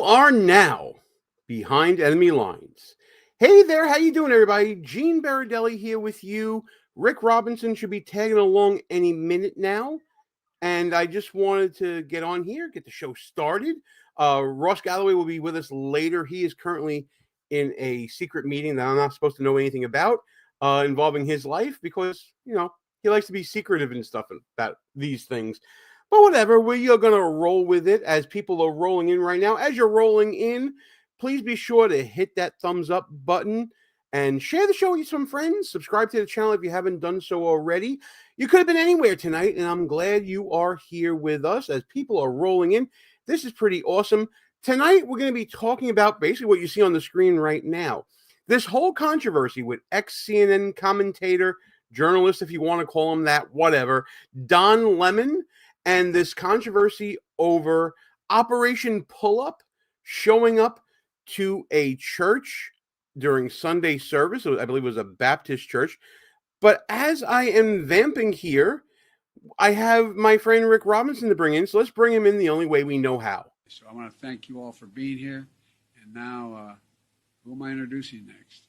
are now behind enemy lines. Hey there, how you doing, everybody? Gene Berardelli here with you. Rick Robinson should be tagging along any minute now, and I just wanted to get on here, get the show started. Ross Galloway will be with us later. He is currently in a secret meeting that I'm not supposed to know anything about, involving his life because he likes to be secretive and stuff about these things. But whatever, we are going to roll with it as people are rolling in right now. As you're rolling in, please be sure to hit that thumbs up button and share the show with some friends. Subscribe to the channel if you haven't done so already. You could have been anywhere tonight, and I'm glad you are here with us as people are rolling in. This is pretty awesome. Tonight, we're going to be talking about basically what you see on the screen right now. This whole controversy with ex-CNN commentator, journalist, if you want to call him that, whatever, Don Lemon, and this controversy over Operation Pull-Up showing up to a church during Sunday service. I believe it was a Baptist church. But as I am vamping here, I have my friend Rick Robinson to bring in. So let's bring him in the only way we know how. So I want to thank you all for being here. And now, who am I introducing next?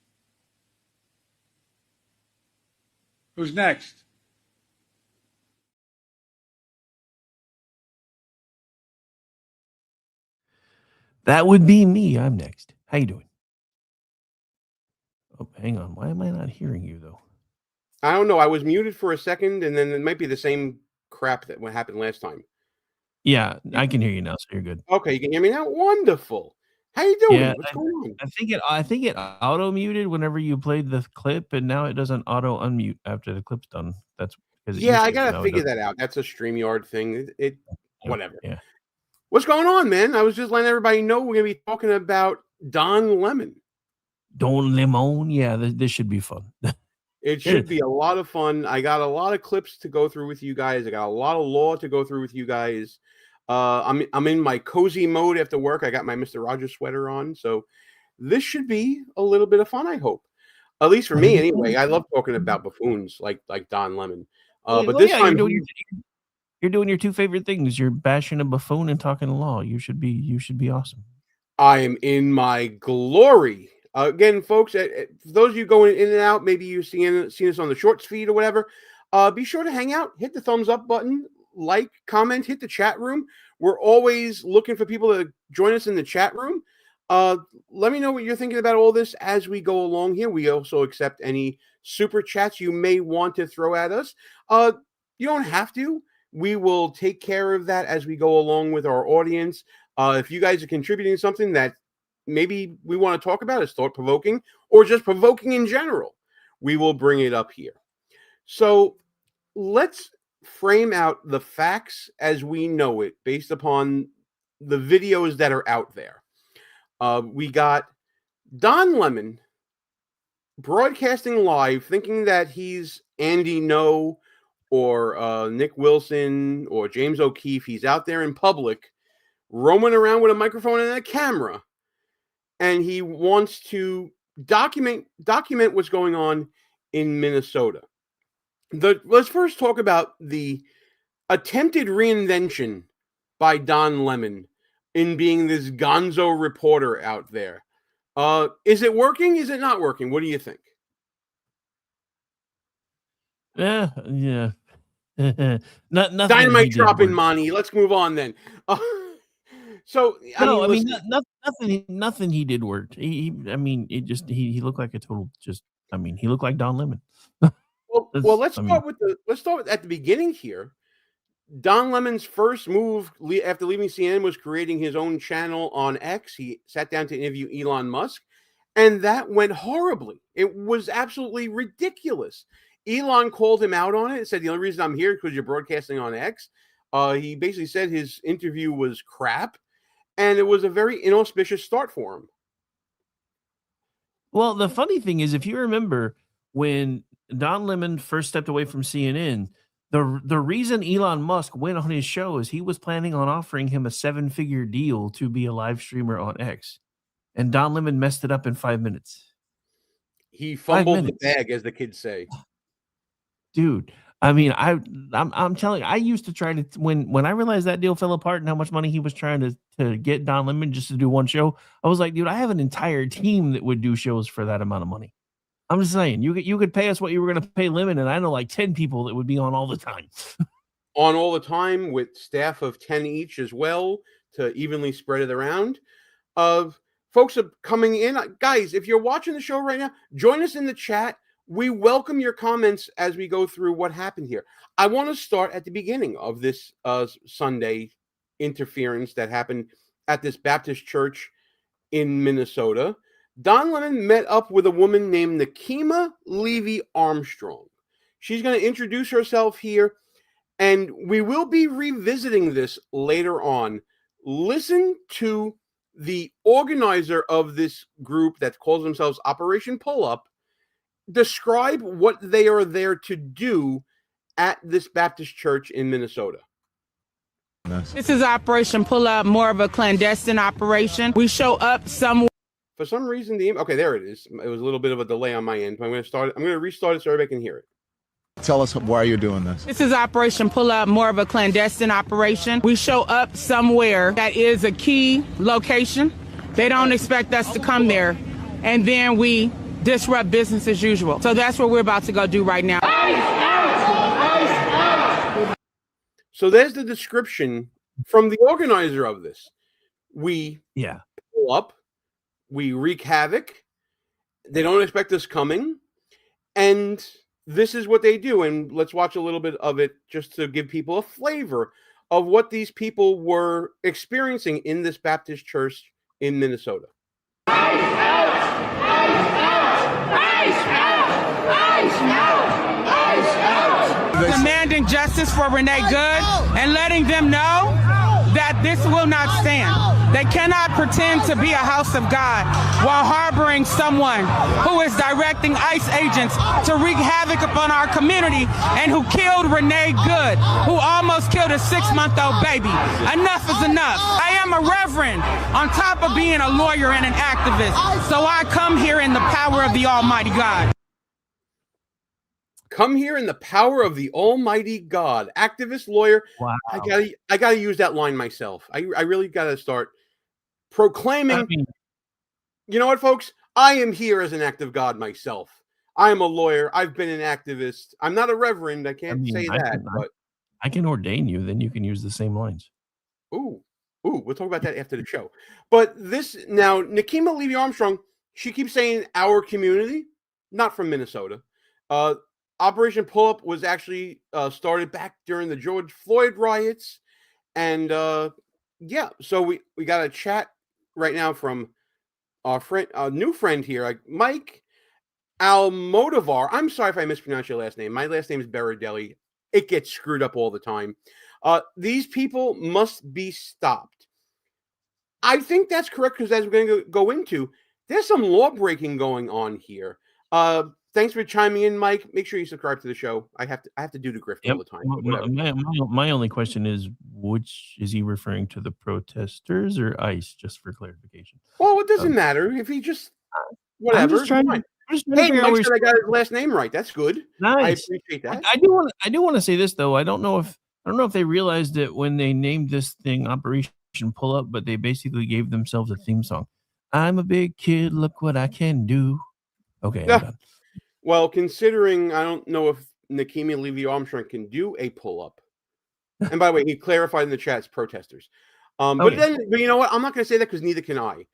Who's next? That would be me. I'm next. How you doing? Oh, hang on. Why am I not hearing you, though? I don't know. I was muted for a second, and then it might be the same crap that what happened last time. Yeah, I can hear you now, so you're good. Okay, you can hear me now? Wonderful. How you doing? Yeah, What's going on? I think it auto muted whenever you played the clip, and now it doesn't auto unmute after the clip's done. That's because I gotta figure that out. That's a StreamYard thing. Whatever. Yeah. What's going on, man? I was just letting everybody know we're gonna be talking about Don Lemon. Don Lemon. Yeah, this should be fun. It should be a lot of fun. I got a lot of clips to go through with you guys. I got a lot of law to go through with you guys. I'm in my cozy mode after work. I got my Mr. Rogers sweater on, so this should be a little bit of fun. I hope, at least for me, anyway. I love talking about buffoons like Don Lemon. But this time you're doing your two favorite things. You're bashing a buffoon and talking law. You should be awesome. I am in my glory. Again, folks, for those of you going in and out, maybe you've seen us on the shorts feed or whatever, be sure to hang out, hit the thumbs up button, like, comment, hit the chat room. We're always looking for people to join us in the chat room. Let me know what you're thinking about all this as we go along here. We also accept any super chats you may want to throw at us. You don't have to. We will take care of that as we go along with our audience. If you guys are contributing something that maybe we want to talk about, is thought-provoking or just provoking in general, we will bring it up here. So let's frame out the facts as we know it based upon the videos that are out there. We got Don Lemon broadcasting live thinking that he's Andy No or Nick Wilson or James O'Keefe. He's out there in public roaming around with a microphone and a camera, and he wants to document what's going on in Minnesota. Let's first talk about the attempted reinvention by Don Lemon in being this gonzo reporter out there. Is it working? Is it not working? What do you think? Yeah. Nothing. Dynamite dropping, Monty. Let's move on then. Nothing he did worked. He looked like a total he looked like Don Lemon. Well, let's start at the beginning here. Don Lemon's first move after leaving CNN was creating his own channel on X. He sat down to interview Elon Musk, and that went horribly. It was absolutely ridiculous. Elon called him out on it and said, the only reason I'm here is because you're broadcasting on X. He basically said his interview was crap, and it was a very inauspicious start for him. Well, the funny thing is, if you remember when Don Lemon first stepped away from CNN, the reason Elon Musk went on his show is he was planning on offering him a 7-figure deal to be a live streamer on X. And Don Lemon messed it up in 5 minutes. He fumbled the bag, as the kids say. Dude, I mean, I'm telling you, I used to try to when I realized that deal fell apart and how much money he was trying to get Don Lemon just to do one show, I was like, dude, I have an entire team that would do shows for that amount of money. I'm just saying, you could pay us what you were going to pay Lemon, and I know like 10 people that would be on all the time. On all the time with staff of 10 each as well to evenly spread it around. Folks are coming in. Guys, if you're watching the show right now, join us in the chat. We welcome your comments as we go through what happened here. I want to start at the beginning of this Sunday interference that happened at this Baptist church in Minnesota. Don Lemon met up with a woman named Nakima Levy Armstrong. She's going to introduce herself here, and we will be revisiting this later on. Listen to the organizer of this group that calls themselves Operation Pull Up describe what they are there to do at this Baptist church in Minnesota. This is Operation Pull Up, more of a clandestine operation. We show up somewhere. For some reason, okay, there it is. It was a little bit of a delay on my end. I'm going to restart it so everybody can hear it. Tell us why you're doing this. This is Operation Pull Up, more of a clandestine operation. We show up somewhere that is a key location. They don't expect us to come there, and then we disrupt business as usual. So that's what we're about to go do right now. So there's the description from the organizer of this. We pull up, we wreak havoc. They don't expect us coming, and this is what they do. And let's watch a little bit of it just to give people a flavor of what these people were experiencing in this Baptist church in Minnesota. Demanding justice for Renee Good and letting them know that this will not stand. They cannot pretend to be a house of God while harboring someone who is directing ICE agents to wreak havoc upon our community and who killed Renee Good, who almost killed a 6-month-old baby. Enough is enough. I am a reverend on top of being a lawyer and an activist, so I come here in the power of the Almighty God. Come here in the power of the Almighty God. Activist, lawyer. Wow. I gotta use that line myself. I really gotta start proclaiming. You know what, folks? I am here as an act of God myself. I am a lawyer. I've been an activist. I'm not a reverend. I can't say that. But I can ordain you. Then you can use the same lines. Ooh, we'll talk about that after the show. But this now, Nakima Levy Armstrong, she keeps saying our community, not from Minnesota. Operation Pull Up was actually started back during the George Floyd riots. And so we got a chat right now from our friend, a new friend here, Mike Almodovar. I'm sorry if I mispronounced your last name. My last name is Berardelli. It gets screwed up all the time. These people must be stopped. I think that's correct because as we're going to go into, there's some law breaking going on here. Thanks for chiming in, Mike. Make sure you subscribe to the show. I have to do the grift all the time. My only question is, which is he referring to, the protesters or ICE? Just for clarification. Well, it doesn't matter if he just whatever. Hey, Mike said I got his last name right. That's good. Nice. I appreciate that. I do want to say this though. I don't know if they realized it when they named this thing Operation Pull Up, but they basically gave themselves a theme song. I'm a big kid. Look what I can do. Okay. I'm done. Well, considering I don't know if Nakima Levy Armstrong can do a pull-up. And by the way, he clarified in the chat it's protesters. But you know what? I'm not going to say that because neither can I.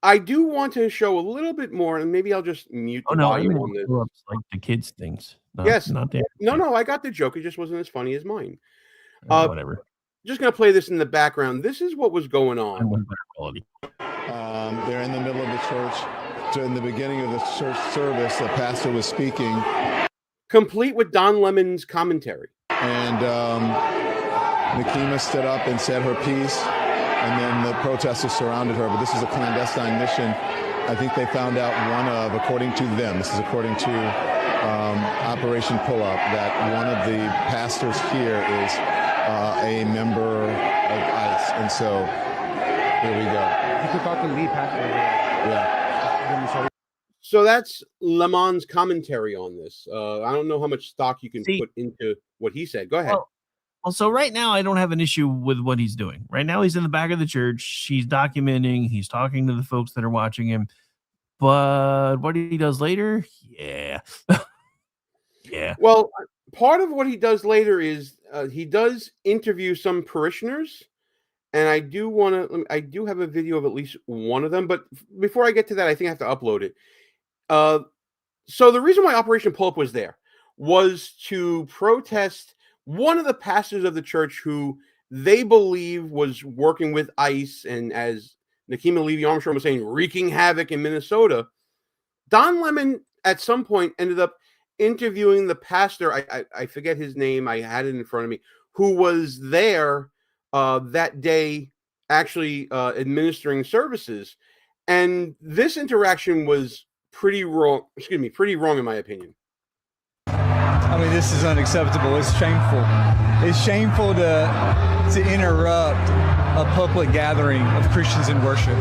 I do want to show a little bit more, and maybe I'll just mute the volume on this. Like the kids things. Yes. Not the No, I got the joke. It just wasn't as funny as mine. Whatever. Just going to play this in the background. This is what was going on. They're in the middle of the church. In the beginning of the church service, the pastor was speaking, complete with Don Lemon's commentary. And Nakima stood up and said her piece, and then the protesters surrounded her. But this is a clandestine mission. I think they found out according to them, this is according to Operation Pull Up, that one of the pastors here is a member of ICE. And so here we go. You could talk to the lead pastor. Yeah. So that's Le Mans' commentary on this. I don't know how much stock you can See, put into what he said. Go ahead. Well, so right now I don't have an issue with what he's doing. Right now he's in the back of the church. He's documenting. He's talking to the folks that are watching him. But what he does later, yeah. Yeah. Well, part of what he does later is he does interview some parishioners, and I do have a video of at least one of them. But before I get to that, I think I have to upload it. So the reason why Operation Pull-Up was there was to protest one of the pastors of the church who they believe was working with ICE, and as Nikema Levy-Armstrong was saying, wreaking havoc in Minnesota. Don Lemon at some point ended up interviewing the pastor. I forget his name. I had it in front of me. Who was there that day, actually administering services, and this interaction was pretty wrong. Excuse me, pretty wrong in my opinion. I mean, this is unacceptable. It's shameful. It's shameful to interrupt a public gathering of Christians in worship.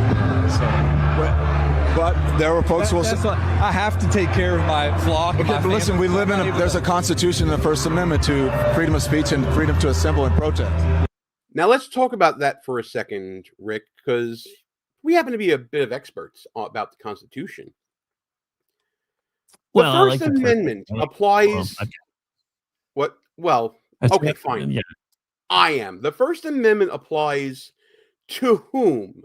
But there were folks who will say, I have to take care of my flock. okay, but listen, we live there's a constitution and the First Amendment to freedom of speech and freedom to assemble and protest. Now let's talk about that for a second, Rick, because we happen to be a bit of experts about the Constitution. The First Amendment applies. What? Well, okay, fine. Yeah. I am. The First Amendment applies to whom?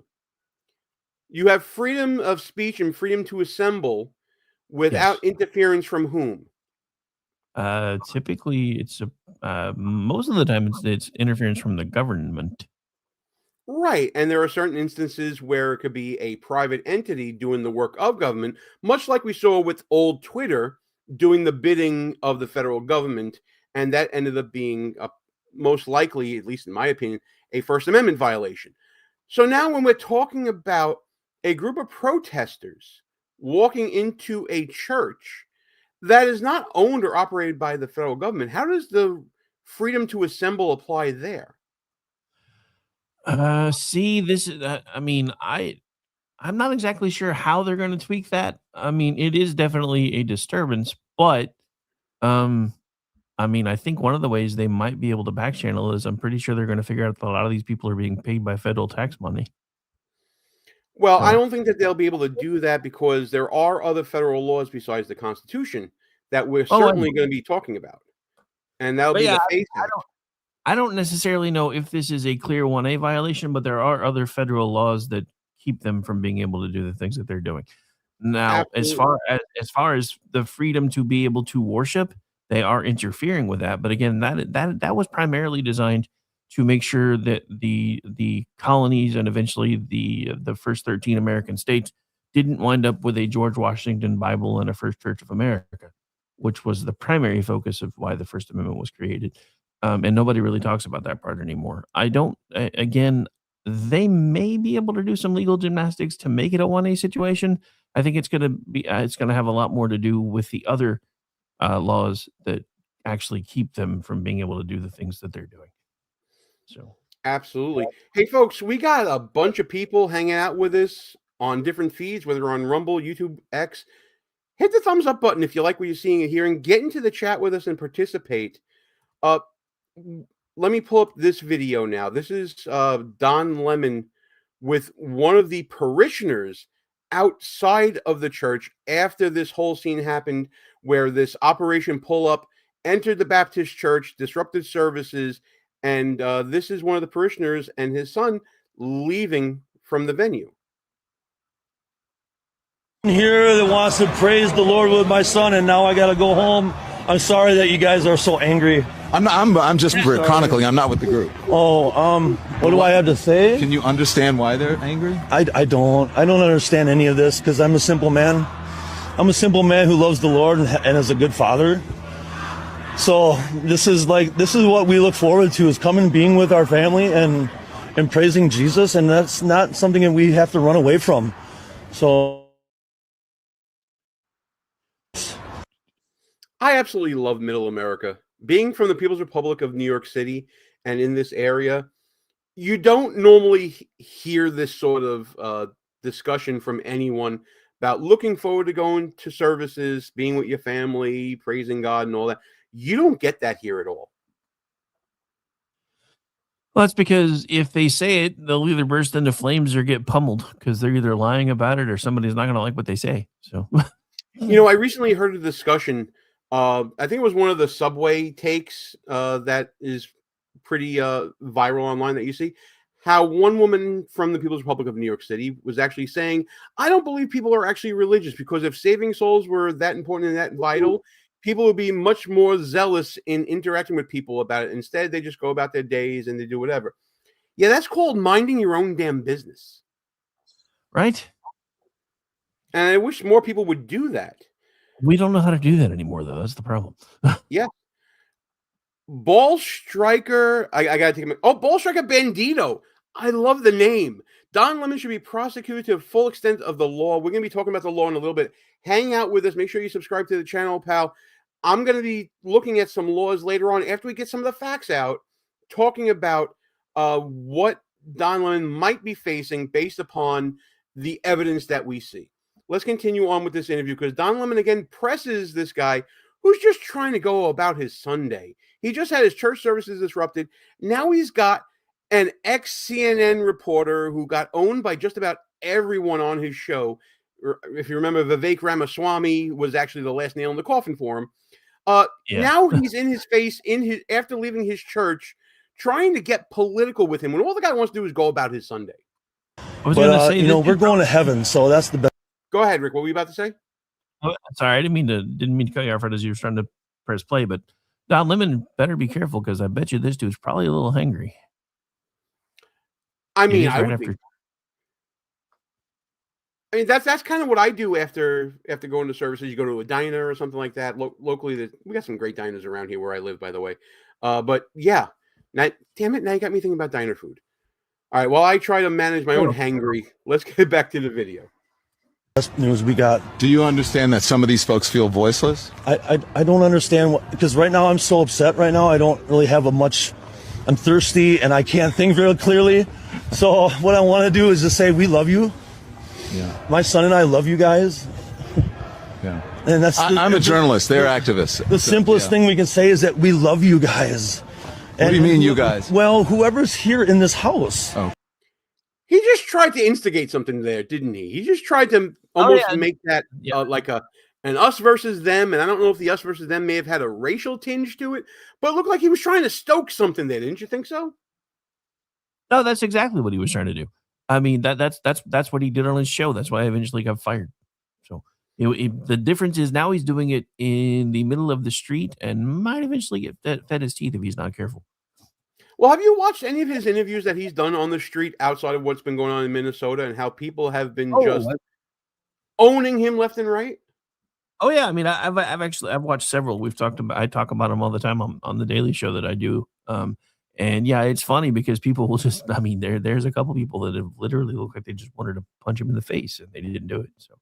You have freedom of speech and freedom to assemble without interference from whom? Typically, it's most of the time it's interference from the government. Right, and there are certain instances where it could be a private entity doing the work of government, much like we saw with old Twitter doing the bidding of the federal government, and that ended up being most likely, at least in my opinion, a First Amendment violation. So now when we're talking about a group of protesters walking into a church that is not owned or operated by the federal government, how does the freedom to assemble apply there? See, this is, I mean, I'm not exactly sure how they're going to tweak that. I mean, it is definitely a disturbance, but, I mean, I think one of the ways they might be able to back channel is I'm pretty sure they're going to figure out that a lot of these people are being paid by federal tax money. Well, I don't think that they'll be able to do that because there are other federal laws besides the Constitution that we're certainly going to be talking about. And that'll be the FACE Act. I don't necessarily know if this is a clear 1A violation, but there are other federal laws that keep them from being able to do the things that they're doing. Now, as far as the freedom to be able to worship, they are interfering with that. But again, that was primarily designed to make sure that the colonies and eventually the first 13 American states didn't wind up with a George Washington Bible and a First Church of America, which was the primary focus of why the First Amendment was created. And nobody really talks about that part anymore. Again, they may be able to do some legal gymnastics to make it a 1A situation. I think it's going to have a lot more to do with the other laws that actually keep them from being able to do the things that they're doing. So absolutely. Hey, folks, we got a bunch of people hanging out with us on different feeds, whether on Rumble, YouTube, X. Hit the thumbs up button if you like what you're seeing and hearing. Get into the chat with us and participate. Let me pull up this video now. This is Don Lemon with one of the parishioners outside of the church after this whole scene happened, where this Operation Pull-Up entered the Baptist church, disrupted services, and this is one of the parishioners and his son leaving from the venue. Here that wants to praise the Lord with my son, and now I got to go home. I'm sorry that you guys are so angry. I'm just chronicling. I'm not with the group. What do I have to say? Can you understand why they're angry? I don't understand any of this because I'm a simple man. I'm a simple man who loves the Lord and is a good father. So this is what we look forward to, is coming, being with our family and praising Jesus, and that's not something that we have to run away from. So I absolutely love Middle America. Being from the People's Republic of New York City and in this area, you don't normally hear this sort of discussion from anyone about looking forward to going to services, being with your family, praising God and all that. You don't get that here at all. Well, that's because if they say it, they'll either burst into flames or get pummeled because they're either lying about it or somebody's not going to like what they say. So, I recently heard a discussion. I think it was one of the Subway takes that is pretty viral online that you see. How one woman from the People's Republic of New York City was actually saying, I don't believe people are actually religious, because if saving souls were that important and that vital, people would be much more zealous in interacting with people about it. Instead, they just go about their days and they do whatever. Yeah, that's called minding your own damn business. right? And I wish more people would do that. We don't know how to do that anymore, though. That's the problem. Yeah. Ball striker. I got to take him. Oh, ball striker Bandito. I love the name. Don Lemon should be prosecuted to the full extent of the law. We're going to be talking about the law in a little bit. Hang out with us. Make sure you subscribe to the channel, pal. I'm going to be looking at some laws later on after we get some of the facts out, talking about what Don Lemon might be facing based upon the evidence that we see. Let's continue on with this interview, because Don Lemon again presses this guy who's just trying to go about his Sunday. He just had his church services disrupted. Now he's got an ex-CNN reporter who got owned by just about everyone on his show. If you remember, Vivek Ramaswamy was actually the last nail in the coffin for him. Now he's in his face after leaving his church, trying to get political with him when all the guy wants to do is go about his Sunday. I was going to say, we're going to heaven, so that's the best. Go ahead, Rick. What were you about to say? Oh, sorry, I didn't mean to cut you off right as you were trying to press play, but Don Lemon better be careful, because I bet you this dude's probably a little hangry. I mean, that's kind of what I do after going to services. You go to a diner or something like that. Locally, we got some great diners around here where I live, by the way. But yeah, now, damn it, now you got me thinking about diner food. All right, well, I try to manage my own hangry. Let's get back to the video. Best news we got. Do you understand that some of these folks feel voiceless? I don't understand because right now I'm so upset. Right now I don't really have I'm thirsty and I can't think very clearly. So what I want to do is just say we love you. Yeah. My son and I love you guys. Yeah. And I'm a journalist. They're activists. The simplest thing we can say is that we love you guys. What do you mean, you guys? Well, whoever's here in this house. Oh. He just tried to instigate something there, didn't he? He just tried to almost make that like an us versus them. And I don't know if the us versus them may have had a racial tinge to it, but it looked like he was trying to stoke something there. Didn't you think so? No, that's exactly what he was trying to do. I mean, that's what he did on his show. That's why I eventually got fired. So the difference is now he's doing it in the middle of the street and might eventually get fed his teeth if he's not careful. Well, have you watched any of his interviews that he's done on the street outside of what's been going on in Minnesota and how people have been just owning him left and right? Oh yeah, I mean, I've watched several. I talk about them all the time on the daily show that I do. And yeah, it's funny because people will just, I mean, there's a couple people that have literally looked like they just wanted to punch him in the face and they didn't do it. So,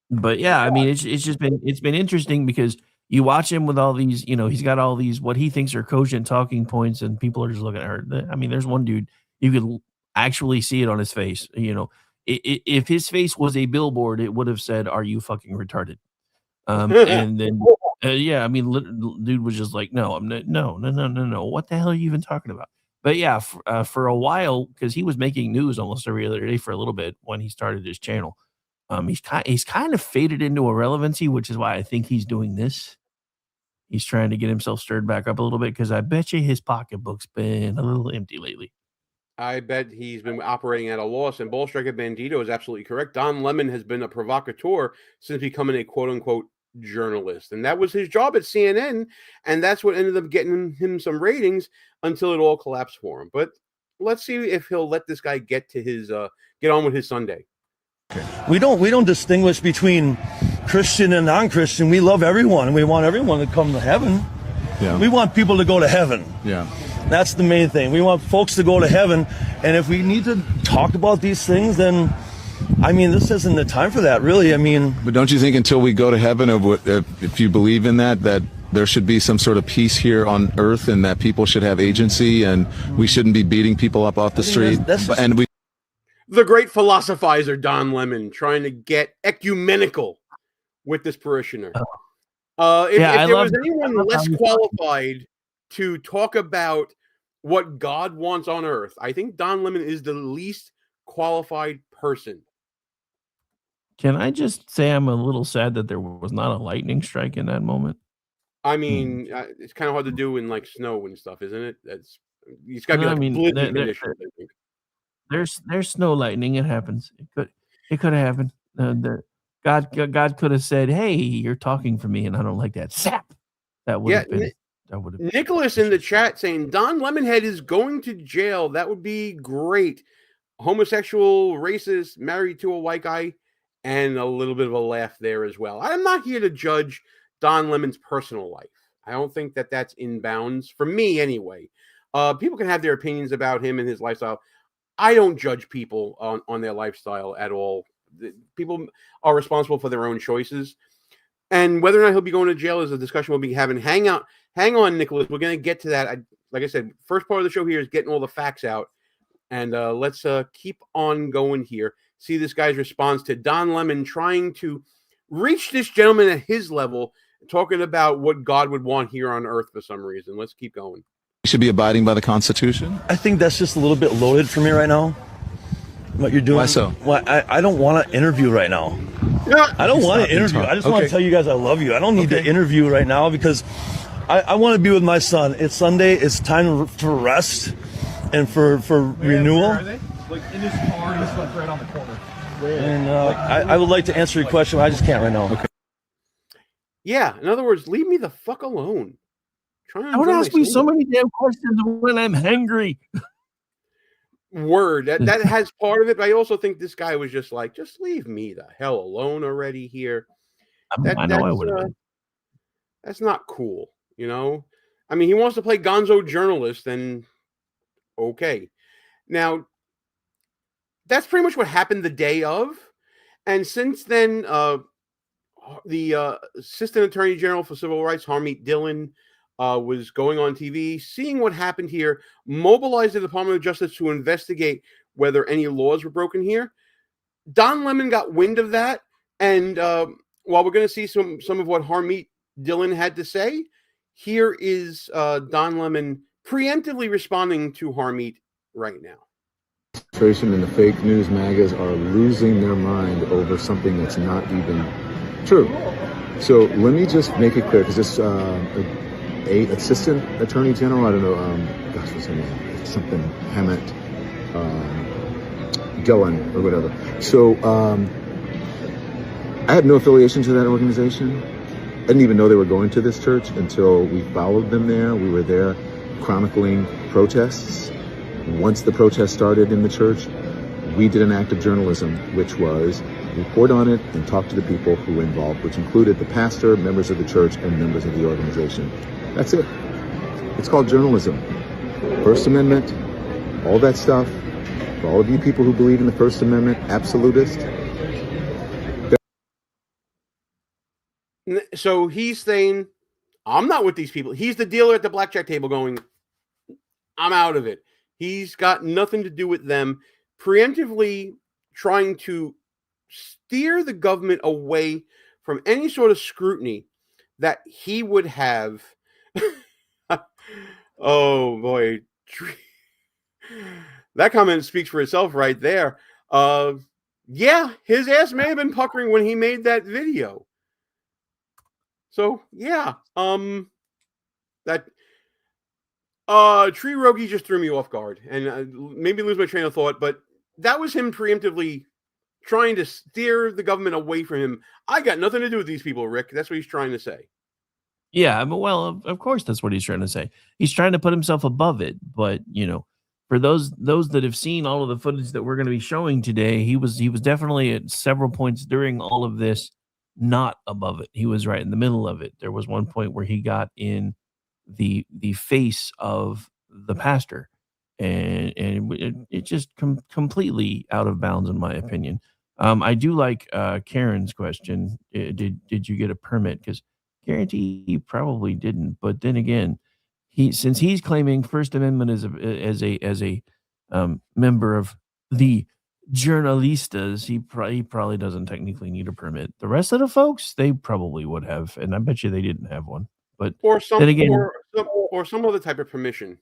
but yeah, I mean, it's been interesting because you watch him with all these, he's got all these, what he thinks are cogent talking points and people are just looking at her. I mean, there's one dude, you could actually see it on his face. If his face was a billboard, it would have said, "Are you fucking retarded?" And then, yeah, I mean, dude was just like, "No, I'm not, no. What the hell are you even talking about?" But yeah, for a while, because he was making news almost every other day for a little bit when he started his channel. He's kind of faded into irrelevancy, which is why I think he's doing this. He's trying to get himself stirred back up a little bit because I bet you his pocketbook's been a little empty lately. I bet he's been operating at a loss, and Ball Striker Bandito is absolutely correct. Don Lemon has been a provocateur since becoming a quote-unquote journalist, and that was his job at CNN, and that's what ended up getting him some ratings until it all collapsed for him. But let's see if he'll let this guy get on with his Sunday. We don't distinguish between Christian and non-Christian. We love everyone, and we want everyone to come to heaven. Yeah. We want people to go to heaven. Yeah. That's the main thing. We want folks to go to heaven, and if we need to talk about these things, then, I mean, this isn't the time for that, really. I mean, but don't you think until we go to heaven, if you believe in that there should be some sort of peace here on earth, and that people should have agency, and we shouldn't be beating people up off the street, The great philosophizer Don Lemon trying to get ecumenical with this parishioner. If there was anyone less qualified to talk about what God wants on earth, I think Don Lemon is the least qualified person. Can I just say I'm a little sad that there was not a lightning strike in that moment? I mean, it's kind of hard to do in like snow and stuff, isn't it? It's got to be like blizzard conditions, I think. There's snow lightning. It happens. It could have happened. God could have said, "Hey, you're talking for me, and I don't like that." Zap. That would have been. That would have. Nicholas in the chat saying Don Lemonhead is going to jail. That would be great. Homosexual, racist, married to a white guy, and a little bit of a laugh there as well. I'm not here to judge Don Lemon's personal life. I don't think that that's in bounds for me anyway. People can have their opinions about him and his lifestyle. I don't judge people on their lifestyle at all. People are responsible for their own choices. And whether or not he'll be going to jail is a discussion we'll be having. Hang on, Nicholas. We're going to get to that. Like I said, first part of the show here is getting all the facts out. And let's keep on going here. See this guy's response to Don Lemon trying to reach this gentleman at his level, talking about what God would want here on earth for some reason. Let's keep going. Should be abiding by the Constitution? I think that's just a little bit loaded for me right now. What you're doing. Why so? Well, I don't want to interview right now. Yeah. I don't want to interview. I just want to tell you guys I love you. I don't need to interview right now because I want to be with my son. It's Sunday. It's time for rest and for renewal. Where are they? Like in this car, just like right on the corner. And I would like to answer your question, but I just can't right now. Okay. Yeah. In other words, leave me the fuck alone. Don't ask me so many damn questions when I'm hangry. Word. That has part of it, but I also think this guy was just like, just leave me the hell alone already here. I know I would have been. That's not cool, you know? I mean, he wants to play gonzo journalist, and okay. Now, that's pretty much what happened the day of. And since then, the Assistant Attorney General for Civil Rights, Harmeet Dillon, was going on TV, seeing what happened here, mobilized the Department of Justice to investigate whether any laws were broken here. Don Lemon got wind of that, and while we're going to see some of what Harmeet Dillon had to say, here is Don Lemon preemptively responding to Harmeet right now. And the fake news magas are losing their mind over something that's not even true. So let me just make it clear, because this Assistant Attorney General, I don't know, what's her name? It's something Hammett, Dillon or whatever. So I had no affiliation to that organization. I didn't even know they were going to this church until we followed them there. We were there chronicling protests. Once the protest started in the church, we did an act of journalism, which was report on it and talk to the people who were involved, which included the pastor, members of the church, and members of the organization. That's it. It's called journalism. First Amendment, all that stuff. For all of you people who believe in the First Amendment, absolutist. So he's saying, I'm not with these people. He's the dealer at the blackjack table going, I'm out of it. He's got nothing to do with them. Preemptively trying to steer the government away from any sort of scrutiny that he would have. Oh boy. That comment speaks for itself right there. Yeah, his ass may have been puckering when he made that video. So yeah, that Tree Rogie just threw me off guard and made me lose my train of thought, but that was him preemptively trying to steer the government away from him. I got nothing to do with these people, Rick. That's what he's trying to say. Yeah, but well, of course that's what he's trying to say. He's trying to put himself above it, but you know, for those that have seen all of the footage that we're going to be showing today, he was definitely at several points during all of this not above it. He was right in the middle of it. There was one point where he got in the face of the pastor, and it just completely out of bounds in my opinion. I do like Karen's question. Did you get a permit? Because guarantee he probably didn't. But then again, since he's claiming First Amendment as a member of the journalistas, he probably doesn't technically need a permit. The rest of the folks, they probably would have, and I bet you they didn't have one. But or then again, some other type of permission.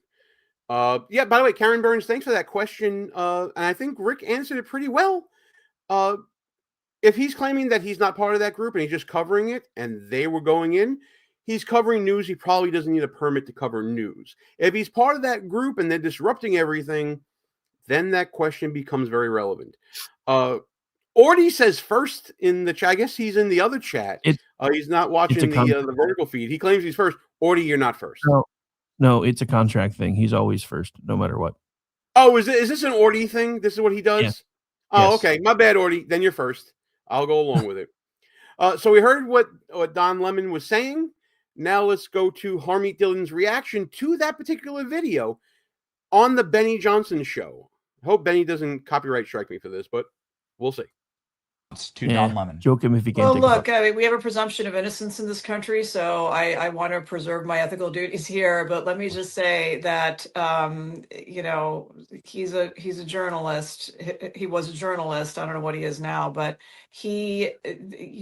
Yeah, by the way, Karen Burns, thanks for that question. And I think Rick answered it pretty well. If he's claiming that he's not part of that group and he's just covering it and they were going in, he's covering news. He probably doesn't need a permit to cover news. If he's part of that group and they're disrupting everything, then that question becomes very relevant. Ordy says first in the chat. I guess he's in the other chat. He's not watching the vertical feed. He claims he's first. Ordy, you're not first. No, it's a contract thing. He's always first, no matter what. Oh, is this an Ordy thing? This is what he does? Yeah. Oh, yes. Okay. My bad, Ordy. Then you're first. I'll go along with it. So we heard what Don Lemon was saying. Now let's go to Harmeet Dillon's reaction to that particular video on the Benny Johnson show. I hope Benny doesn't copyright strike me for this, but we'll see. To Don Lemon. Joke him if he can. Well, look, I mean, we have a presumption of innocence in this country, so I want to preserve my ethical duties here. But let me just say that he's a journalist. He was a journalist. I don't know what he is now, but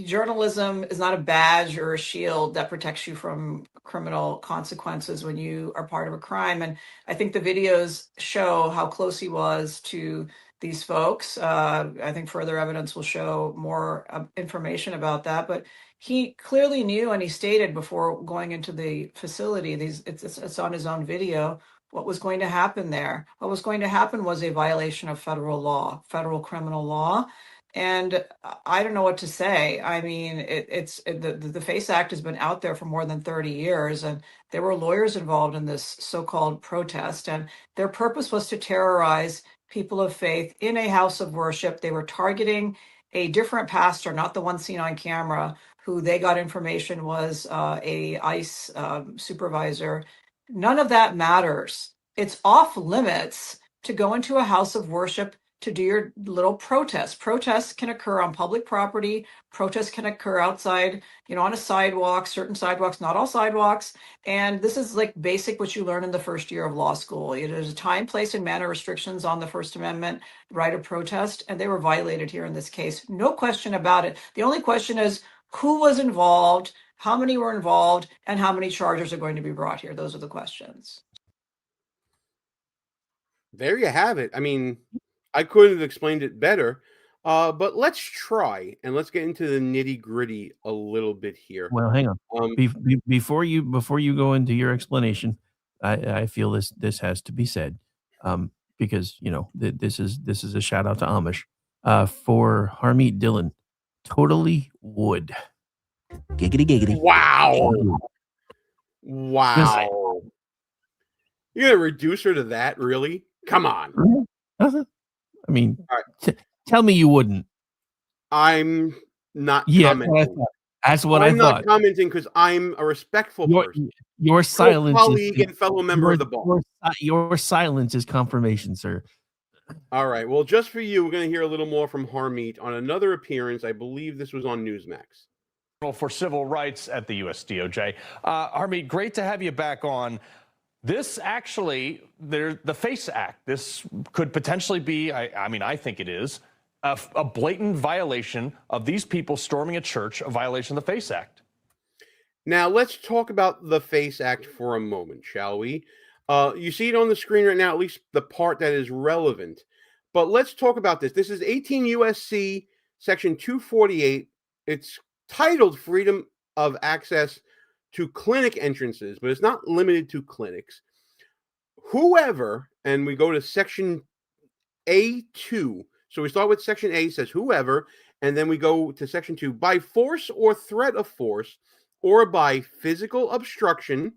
journalism is not a badge or a shield that protects you from criminal consequences when you are part of a crime. And I think the videos show how close he was to these folks. I think further evidence will show more information about that, but he clearly knew, and he stated before going into the facility, it's on his own video, what was going to happen there. What was going to happen was a violation of federal law, federal criminal law. And I don't know what to say. I mean, the FACE Act has been out there for more than 30 years, and there were lawyers involved in this so-called protest, and their purpose was to terrorize people of faith in a house of worship. They were targeting a different pastor, not the one seen on camera, who they got information was a ICE supervisor. None of that matters. It's off limits to go into a house of worship to do your little protest. Protests can occur on public property. Protests can occur outside, on a sidewalk, certain sidewalks, not all sidewalks. And this is like basic what you learn in the first year of law school. There's a time, place, and manner restrictions on the First Amendment right of protest, and they were violated here in this case. No question about it. The only question is who was involved, how many were involved, and how many charges are going to be brought here. Those are the questions. There you have it. I mean, I couldn't have explained it better, but let's try and let's get into the nitty gritty a little bit here. Well, hang on. Before you go into your explanation, I feel this has to be said, because this is a shout out to Amish for Harmeet Dillon. Totally would. Giggity giggity. Wow. You're gonna reduce her to that, really? Come on. I mean, tell me you wouldn't. I'm not commenting. That's what I thought. I'm not commenting because I'm a respectful person. Your silence, colleague and fellow member of the bar. Your silence is confirmation, sir. All right. Well, just for you, we're going to hear a little more from Harmeet on another appearance. I believe this was on Newsmax. For civil rights at the U.S. DOJ. Harmeet, great to have you back on. This actually, the FACE Act, this could potentially be, I think it is, a blatant violation of these people storming a church, a violation of the FACE Act. Now, let's talk about the FACE Act for a moment, shall we? You see it on the screen right now, at least the part that is relevant. But let's talk about this. This is 18 U.S.C. Section 248. It's titled Freedom of Access to Clinic Entrances, but it's not limited to clinics. Whoever, and we go to Section A2. So we start with Section A, says whoever, and then we go to Section 2. By force or threat of force, or by physical obstruction,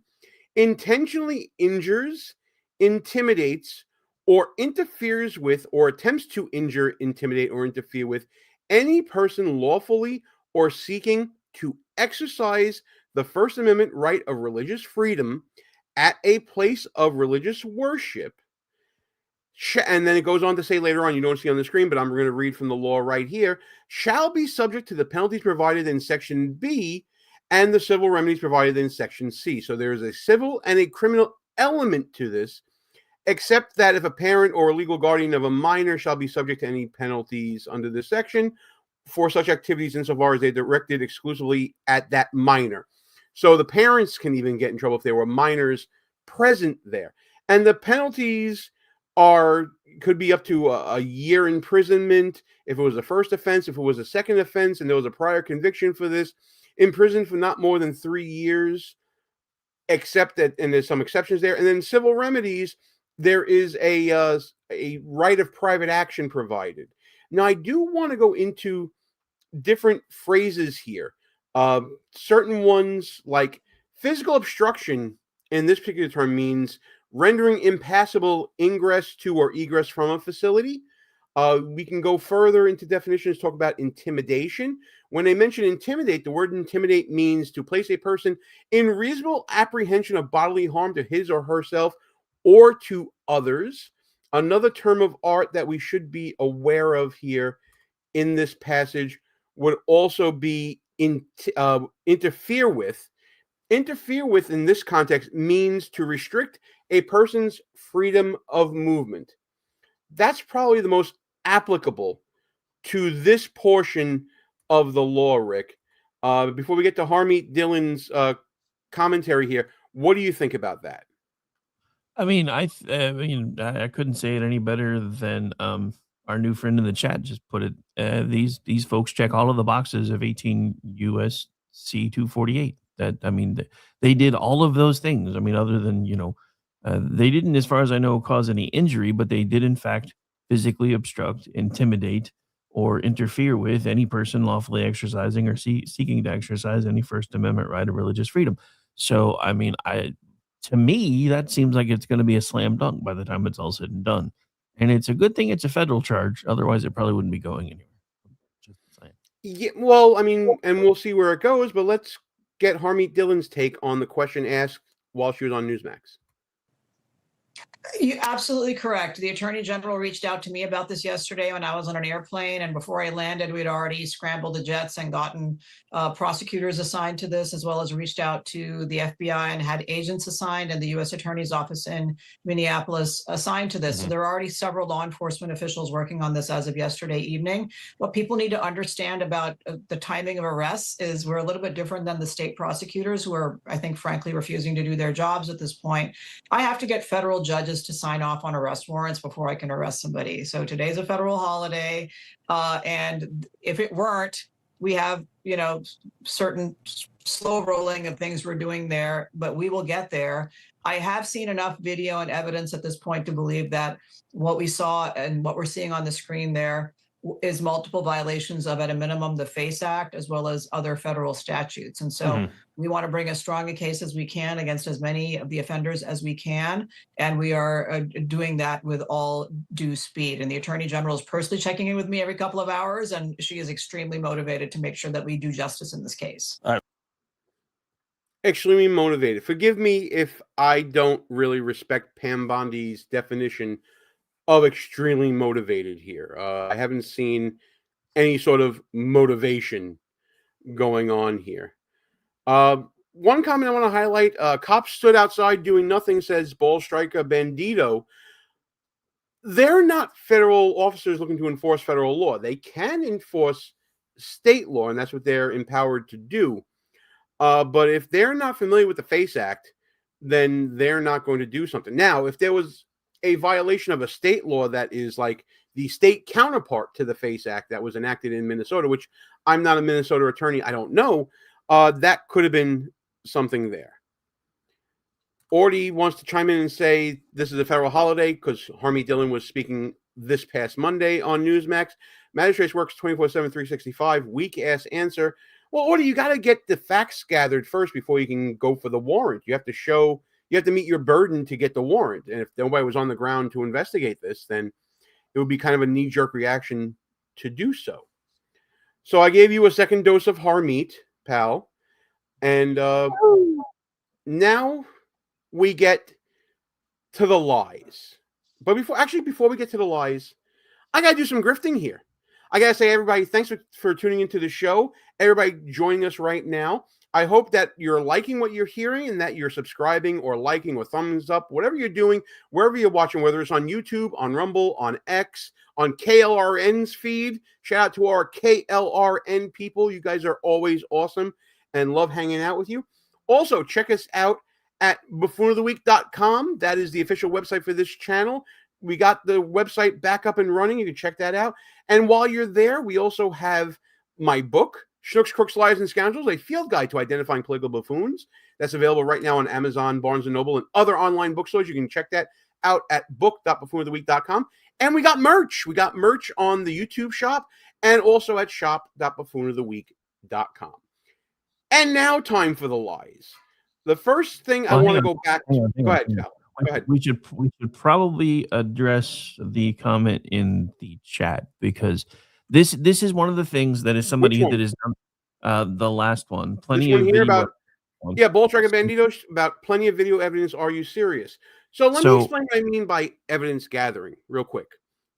intentionally injures, intimidates, or interferes with, or attempts to injure, intimidate, or interfere with any person lawfully or seeking to exercise the First Amendment right of religious freedom at a place of religious worship. And then it goes on to say later on, you don't see on the screen, but I'm going to read from the law right here, shall be subject to the penalties provided in Section B and the civil remedies provided in Section C. So there's a civil and a criminal element to this. except that if a parent or a legal guardian of a minor shall be subject to any penalties under this section for such activities insofar as they directed exclusively at that minor. So the parents can even get in trouble if there were minors present there. And the penalties could be up to a year imprisonment if it was a first offense. If it was a second offense and there was a prior conviction for this, imprisoned for not more than 3 years, except that, and there's some exceptions there. And then civil remedies, there is a right of private action provided. Now, I do want to go into different phrases here. Certain ones, like physical obstruction in this particular term, means rendering impassable ingress to or egress from a facility. We can go further into definitions, talk about intimidation. When they mention intimidate, the word intimidate means to place a person in reasonable apprehension of bodily harm to his or herself or to others. Another term of art that we should be aware of here in this passage would also be interfere with. Interfere with in this context means to restrict a person's freedom of movement. That's probably the most applicable to this portion of the law, Rick. Before we get to Harmeet Dillon's commentary here, what do you think about that? I mean, I couldn't say it any better than our new friend in the chat just put it. These folks check all of the boxes of 18 USC 248. They did all of those things. I mean, other than they didn't, as far as I know, cause any injury, but they did in fact physically obstruct, intimidate, or interfere with any person lawfully exercising or seeking to exercise any First Amendment right of religious freedom. So, I mean, to me, that seems like it's going to be a slam dunk by the time it's all said and done. And it's a good thing it's a federal charge. Otherwise, it probably wouldn't be going anywhere. Just saying. Yeah, well, I mean, and we'll see where it goes, but let's get Harmeet Dillon's take on the question asked while she was on Newsmax. You're absolutely correct. The Attorney General reached out to me about this yesterday when I was on an airplane, and before I landed, we'd already scrambled the jets and gotten prosecutors assigned to this, as well as reached out to the FBI and had agents assigned, and the U.S. Attorney's Office in Minneapolis assigned to this. So there are already several law enforcement officials working on this as of yesterday evening. What people need to understand about the timing of arrests is we're a little bit different than the state prosecutors, who are, I think, frankly, refusing to do their jobs at this point. I have to get federal judges to sign off on arrest warrants before I can arrest somebody. So today's a federal holiday. And if it weren't, we have, certain slow rolling of things we're doing there, but we will get there. I have seen enough video and evidence at this point to believe that what we saw and what we're seeing on the screen there is multiple violations of, at a minimum, the FACE Act, as well as other federal statutes. And so we want to bring as strong a case as we can against as many of the offenders as we can. And we are doing that with all due speed. And the Attorney General is personally checking in with me every couple of hours, and she is extremely motivated to make sure that we do justice in this case. Extremely motivated. Forgive me if I don't really respect Pam Bondi's definition of extremely motivated here. I haven't seen any sort of motivation going on here. One comment I want to highlight, cops stood outside doing nothing, says ball striker Bandito. They're not federal officers looking to enforce federal law. They can enforce state law, and that's what they're empowered to do. But if they're not familiar with the FACE Act, then they're not going to do something. Now, if there was a violation of a state law that is like the state counterpart to the FACE Act that was enacted in Minnesota, which I'm not a Minnesota attorney, I don't know, that could have been something there. Orty wants to chime in and say this is a federal holiday because Harmeet Dillon was speaking this past Monday on Newsmax. Magistrates works 24/7, 365. Weak-ass answer. Well, Orty, you got to get the facts gathered first before you can go for the warrant. You have to meet your burden to get the warrant. And if nobody was on the ground to investigate this, then it would be kind of a knee-jerk reaction to do so. So I gave you a second dose of Harmeet, pal. And now we get to the lies. But before we get to the lies, I got to do some grifting here. I got to say, everybody, thanks for tuning into the show. Everybody joining us right now. I hope that you're liking what you're hearing and that you're subscribing or liking or thumbs up, whatever you're doing, wherever you're watching, whether it's on YouTube, on Rumble, on X, on KLRN's feed. Shout out to our KLRN people. You guys are always awesome and love hanging out with you. Also, check us out at buffoonoftheweek.com. That is the official website for this channel. We got the website back up and running. You can check that out. And while you're there, we also have my book, Schnooks, Crooks, Liars, and Scoundrels, a field guide to identifying political buffoons. That's available right now on Amazon, Barnes & Noble, and other online bookstores. You can check that out at book.buffoonoftheweek.com. And we got merch. We got merch on the YouTube shop and also at shop.buffoonoftheweek.com. And now time for the lies. The first thing I want to go back to. Go ahead, Sal. Go ahead. We should probably address the comment in the chat, because this is one of the things that is somebody that is the last one. Plenty this one of here video. About Bolshevik and Banditos, about plenty of video evidence. Are you serious? So let me explain what I mean by evidence gathering real quick,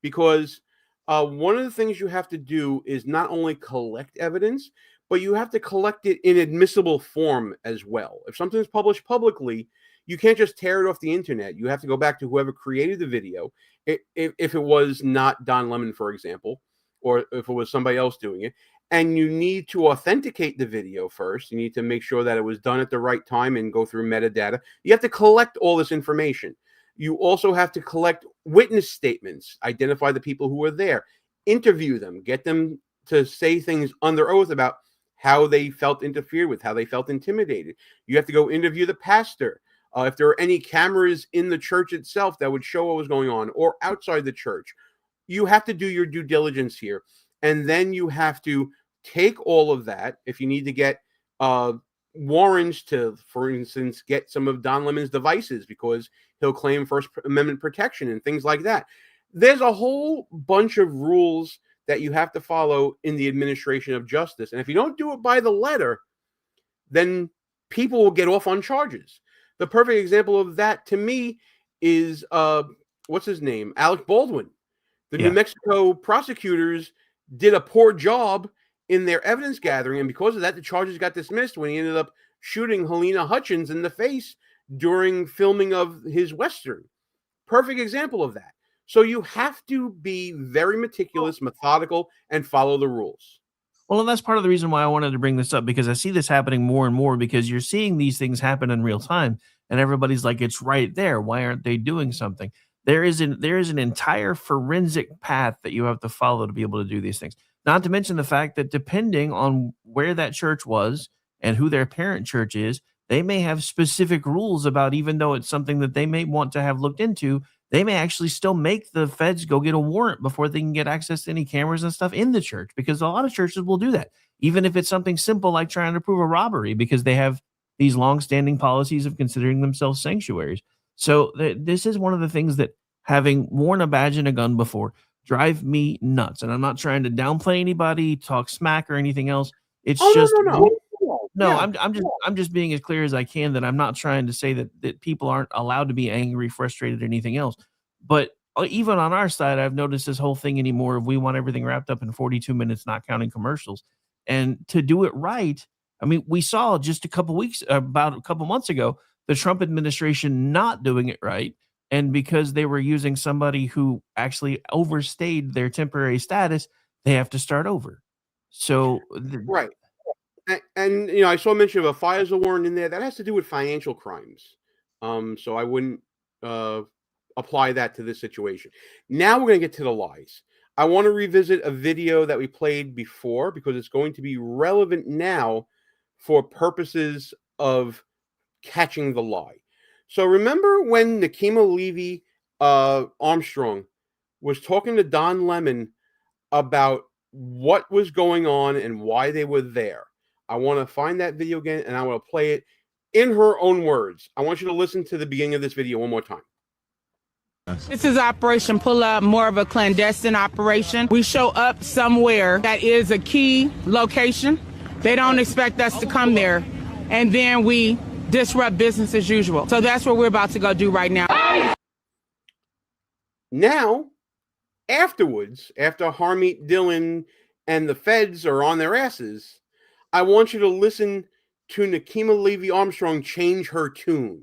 because one of the things you have to do is not only collect evidence, but you have to collect it in admissible form as well. If something is published publicly, you can't just tear it off the internet. You have to go back to whoever created the video, if it was not Don Lemon, for example, or if it was somebody else doing it. And you need to authenticate the video first. You need to make sure that it was done at the right time and go through metadata. You have to collect all this information. You also have to collect witness statements, identify the people who were there, interview them, get them to say things under oath about how they felt interfered with, how they felt intimidated. You have to go interview the pastor. If there are any cameras in the church itself that would show what was going on, or outside the church, you have to do your due diligence here. And then you have to take all of that. If you need to get warrants to, for instance, get some of Don Lemon's devices because he'll claim First Amendment protection and things like that. There's a whole bunch of rules that you have to follow in the administration of justice. And if you don't do it by the letter, then people will get off on charges. The perfect example of that to me is, what's his name? Alec Baldwin. The New Mexico prosecutors did a poor job in their evidence gathering, and because of that, the charges got dismissed when he ended up shooting Helena Hutchins in the face during filming of his Western. Perfect example of that. So you have to be very meticulous, methodical, and follow the rules. Well, and that's part of the reason why I wanted to bring this up, because I see this happening more and more, because you're seeing these things happen in real time, and everybody's like, it's right there. Why aren't they doing something? There is an entire forensic path that you have to follow to be able to do these things. Not to mention the fact that depending on where that church was and who their parent church is, they may have specific rules about, even though it's something that they may want to have looked into, they may actually still make the feds go get a warrant before they can get access to any cameras and stuff in the church, because a lot of churches will do that, even if it's something simple like trying to prove a robbery, because they have these long-standing policies of considering themselves sanctuaries. So this is one of the things that, having worn a badge and a gun before, drive me nuts. And I'm not trying to downplay anybody, talk smack or anything else. It's I'm just being as clear as I can, that I'm not trying to say that people aren't allowed to be angry, frustrated, or anything else. But even on our side, I've noticed this whole thing anymore. We want everything wrapped up in 42 minutes, not counting commercials. And to do it right, I mean, we saw just about a couple months ago, the Trump administration not doing it right. And because they were using somebody who actually overstayed their temporary status, they have to start over. So, right. And you know, I saw mention of a FISA warrant in there that has to do with financial crimes. So I wouldn't apply that to this situation. Now we're going to get to the lies. I want to revisit a video that we played before, because it's going to be relevant now for purposes of catching the lie. So remember when Nakima Levy Armstrong was talking to Don Lemon about what was going on and why they were there? I want to find that video again, and I want to play it in her own words. I want you to listen to the beginning of this video one more time. This is Operation Pull Up, more of a clandestine operation. We show up somewhere that is a key location. They don't expect us to come there, and then we disrupt business as usual. So that's what we're about to go do right now. Now, afterwards, after Harmeet Dillon and the feds are on their asses, I want you to listen to Nakima Levy Armstrong change her tune?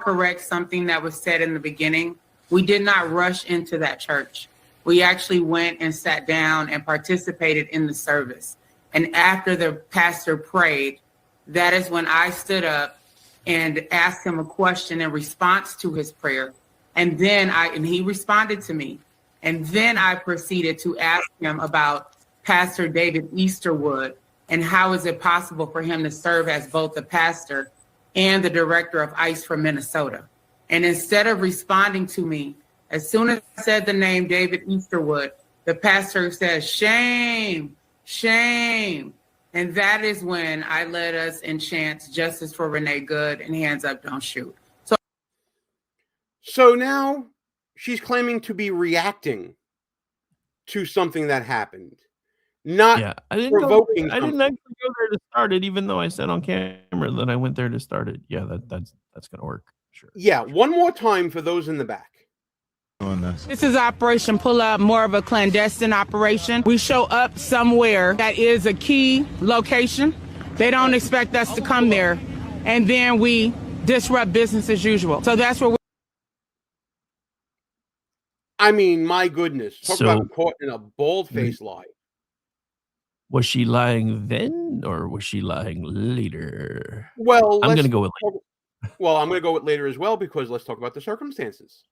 Correct something that was said in the beginning. We did not rush into that church. We actually went and sat down and participated in the service. And after the pastor prayed, that is when I stood up and asked him a question in response to his prayer. And then he responded to me. And then I proceeded to ask him about Pastor David Easterwood and how is it possible for him to serve as both the pastor and the director of ICE for Minnesota. And instead of responding to me, as soon as I said the name David Easterwood, the pastor says, shame, shame. And that is when I led us in chants, justice for Renee Good and hands up, don't shoot. So now she's claiming to be reacting to something that happened, not I didn't provoking. I didn't actually go there to start it, even though I said on camera that I went there to start it. Yeah, that's gonna work. Sure. Yeah, one more time for those in the back. This is Operation Pull Up, more of a clandestine operation. We show up somewhere that is a key location. They don't expect us to come there, and then we disrupt business as usual. So that's where I mean, my goodness. Talk about caught in a bold-faced lie. Was she lying then, or was she lying later? Well, I'm going to go with later. Well, I'm going to go with later as well, because let's talk about the circumstances.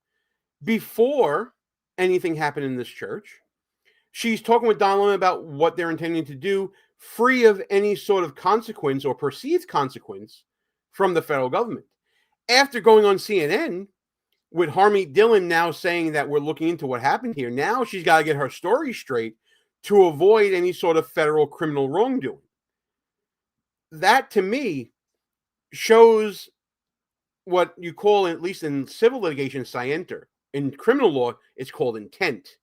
Before anything happened in this church, she's talking with Don Lemon about what they're intending to do, free of any sort of consequence or perceived consequence from the federal government. After going on CNN with Harmeet Dillon now saying that we're looking into what happened here, now she's got to get her story straight to avoid any sort of federal criminal wrongdoing. That, to me, shows what you call, at least in civil litigation, scienter. In criminal law, it's called intent.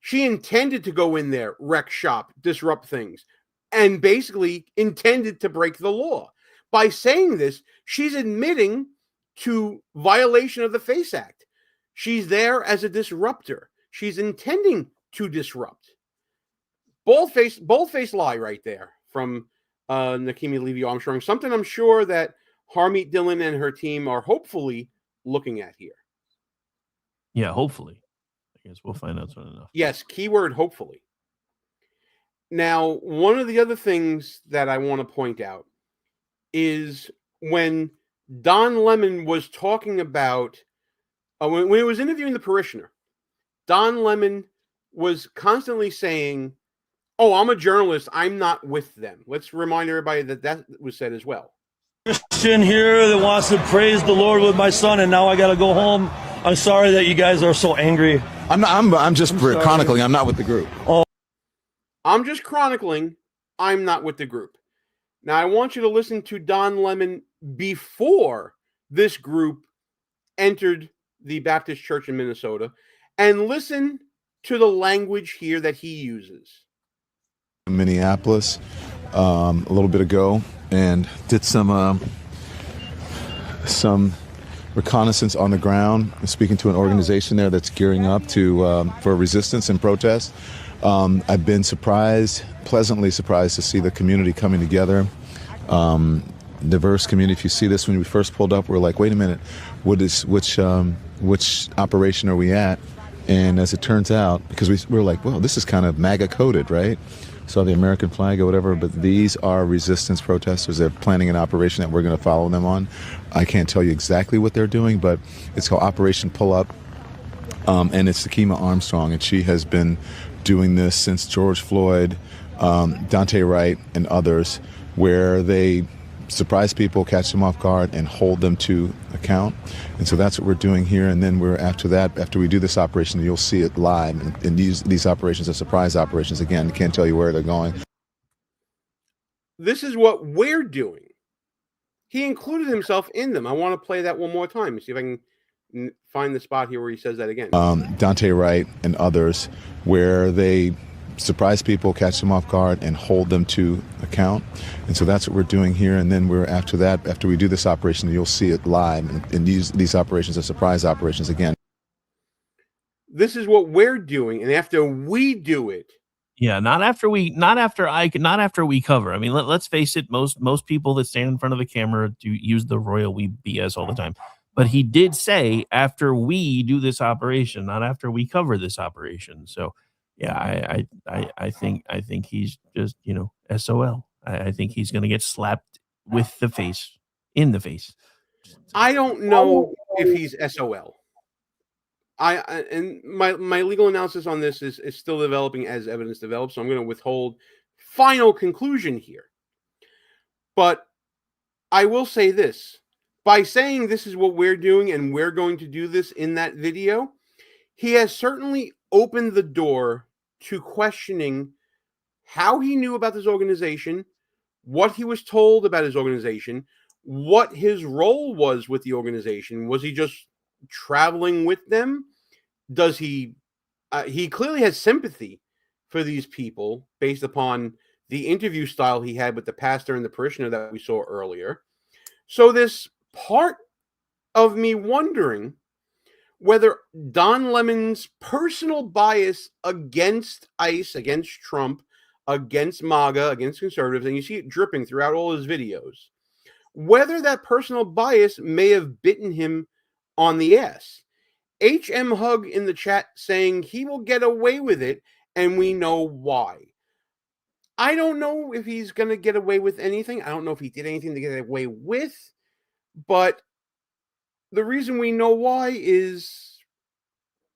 She intended to go in there, wreck shop, disrupt things, and basically intended to break the law. By saying this, she's admitting to violation of the FACE Act. She's there as a disruptor. She's intending to disrupt. Bold-faced lie right there from Nakima Levy Armstrong. Something I'm sure that Harmeet Dillon and her team are hopefully looking at here. Yeah, hopefully. I guess we'll find out soon enough. Yes, keyword hopefully. Now, one of the other things that I want to point out is when Don Lemon was talking about, when he was interviewing the parishioner, Don Lemon was constantly saying, oh, I'm a journalist, I'm not with them. Let's remind everybody that was said as well. Christian here that wants to praise the Lord with my son, and now I got to go home. I'm sorry that you guys are so angry. I'm just chronicling. I'm not with the group. Oh, I'm just chronicling. I'm not with the group. Now, I want you to listen to Don Lemon before this group entered the Baptist Church in Minnesota, and listen to the language here that he uses. Minneapolis a little bit ago, and did some reconnaissance on the ground, speaking to an organization there that's gearing up for resistance and protest. I've been pleasantly surprised to see the community coming together. Diverse community. If you see this, when we first pulled up, we're like, wait a minute, which operation are we at? And as it turns out, because we're like, well, this is kind of MAGA coded, right? Saw the American flag or whatever, but these are resistance protesters. They're planning an operation that we're going to follow them on. I can't tell you exactly what they're doing, but it's called Operation Pull Up, and it's Nakima Armstrong, and she has been doing this since George Floyd, Dante Wright, and others, where they surprise people, catch them off guard, and hold them to account. And so that's what we're doing here. And then after we do this operation, you'll see it live. And these operations are surprise operations. Again, can't tell you where they're going. This is what we're doing. He included himself in them. I want to play that one more time. See if I can find the spot here where he says that again. Dante Wright and others, where they surprise people, catch them off guard, and hold them to account. And so that's what we're doing here. And then after we do this operation, you'll see it live. And these operations are surprise operations again. This is what we're doing. And after we do it, Yeah, not after we cover. I mean, let's face it, most people that stand in front of the camera do use the royal we BS all the time. But he did say after we do this operation, not after we cover this operation. So yeah, I think he's just, SOL. I think he's gonna get slapped with the face in the face. I don't know if he's SOL. And my legal analysis on this is still developing as evidence develops, so I'm going to withhold final conclusion here. But I will say this. By saying this is what we're doing and we're going to do this in that video, he has certainly opened the door to questioning how he knew about this organization, what he was told about his organization, what his role was with the organization. Was he just traveling with them? Does he clearly has sympathy for these people based upon the interview style he had with the pastor and the parishioner that we saw earlier. So this part of me wondering whether Don Lemon's personal bias against ICE, against Trump, against MAGA, against conservatives, and you see it dripping throughout all his videos, whether that personal bias may have bitten him on the ass. HM Hug in the chat saying he will get away with it, and we know why. I don't know if he's going to get away with anything. I don't know if he did anything to get away with, but the reason we know why is,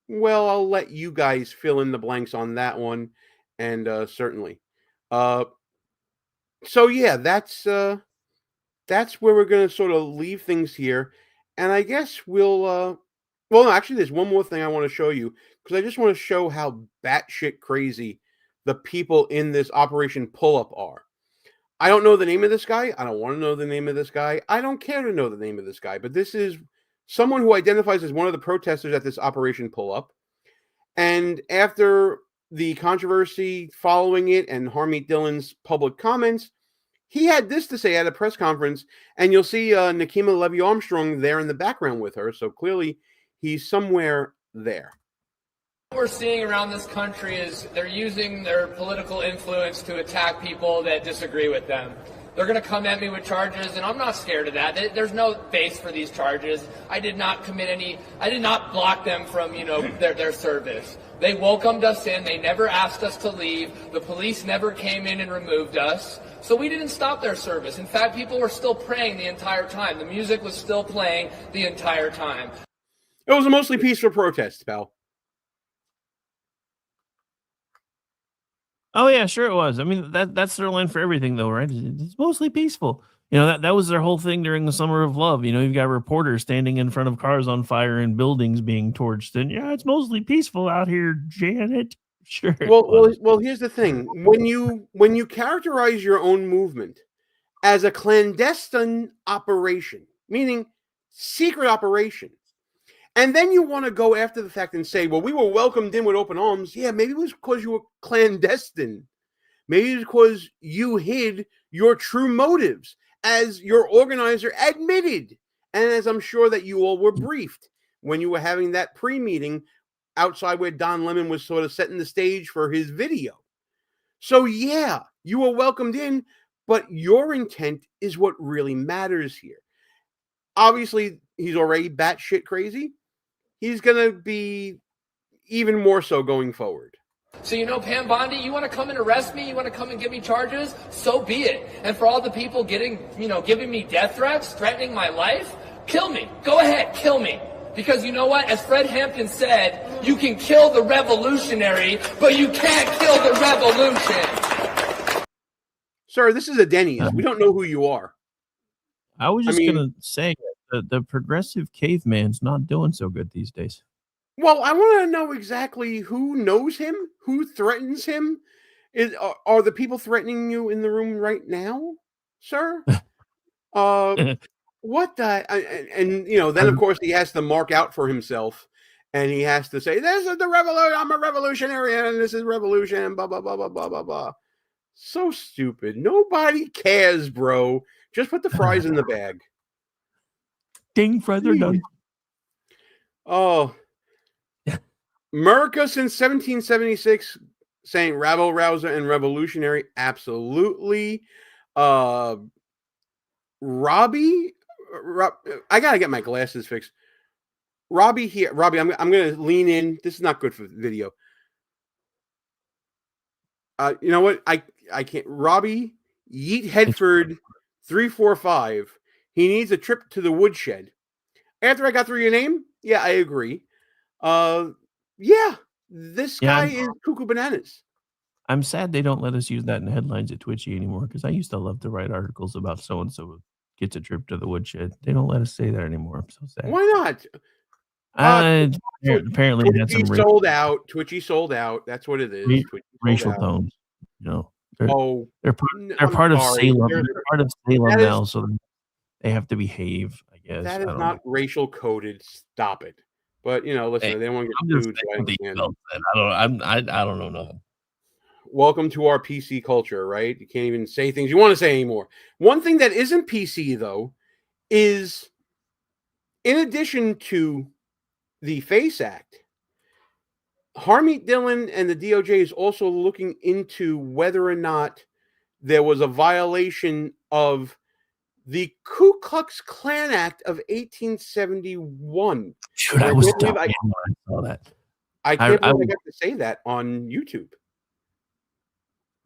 well, I'll let you guys fill in the blanks on that one, and certainly. So yeah, that's where we're going to sort of leave things here, and I guess we'll. Well, no, actually, there's one more thing I want to show you, because I just want to show how batshit crazy the people in this Operation Pull-Up are. I don't know the name of this guy. I don't want to know the name of this guy. I don't care to know the name of this guy. But this is someone who identifies as one of the protesters at this Operation Pull-Up. And after the controversy following it and Harmeet Dillon's public comments, he had this to say at a press conference. And you'll see Nakima Levy-Armstrong there in the background with her. So clearly, he's somewhere there. What we're seeing around this country is they're using their political influence to attack people that disagree with them. They're going to come at me with charges, and I'm not scared of that. There's no base for these charges. I did not block them from, their service. They welcomed us in. They never asked us to leave. The police never came in and removed us. So we didn't stop their service. In fact, people were still praying the entire time. The music was still playing the entire time. It was a mostly peaceful protest, pal. Oh yeah, sure it was. I mean, that's their line for everything, though, right? It's mostly peaceful. That was their whole thing during the Summer of Love. You've got reporters standing in front of cars on fire and buildings being torched, and yeah, it's mostly peaceful out here, Janet. Sure. Well, here's the thing: when you characterize your own movement as a clandestine operation, meaning secret operation, and then you want to go after the fact and say, well, we were welcomed in with open arms. Yeah, maybe it was because you were clandestine. Maybe it's because you hid your true motives, as your organizer admitted. And as I'm sure that you all were briefed when you were having that pre-meeting outside where Don Lemon was sort of setting the stage for his video. So yeah, you were welcomed in, but your intent is what really matters here. Obviously, he's already batshit crazy. He's going to be even more so going forward. So, Pam Bondi, you want to come and arrest me? You want to come and give me charges? So be it. And for all the people giving me death threats, threatening my life, kill me. Go ahead, kill me. Because you know what? As Fred Hampton said, you can kill the revolutionary, but you can't kill the revolution. Sir, this is a Denny's. We don't know who you are. I was just going to say the progressive caveman's not doing so good these days. Well, I want to know exactly who knows him, who threatens him. Are the people threatening you in the room right now, sir? What the? And then of course he has to mark out for himself, and he has to say, "This is the revolution. I'm a revolutionary, and this is revolution." Blah blah blah blah blah blah blah. So stupid. Nobody cares, bro. Just put the fries in the bag. Ding, fries are done. Oh, America since 1776 saying rabble rouser and revolutionary. Absolutely. Robbie, I gotta get my glasses fixed. Robbie here. Robbie, I'm gonna lean in. This is not good for the video. You know what? I can't. Robbie Yeet Headford 345. He needs a trip to the woodshed. After I got through your name, yeah, I agree. Yeah, this guy is cuckoo bananas. I'm sad they don't let us use that in headlines at Twitchy anymore, because I used to love to write articles about so and so gets a trip to the woodshed. They don't let us say that anymore. I'm so sad. Why not? Apparently, it had some sold out. Twitchy sold out. That's what it is. Racial tones. You know, they're I'm part of sorry. Salem. They're part of Salem now, so they have to behave. I guess that is not racial coded. Stop it. But you know, listen, they want to get sued. I don't know nothing. Welcome to our PC culture, right? You can't even say things you want to say anymore. One thing that isn't PC though is, in addition to the FACE Act, Harmeet Dillon and the DOJ is also looking into whether or not there was a violation of the Ku Klux Klan Act of 1871. Dude, I was stuck when I saw that. I can't believe I got to say that on YouTube.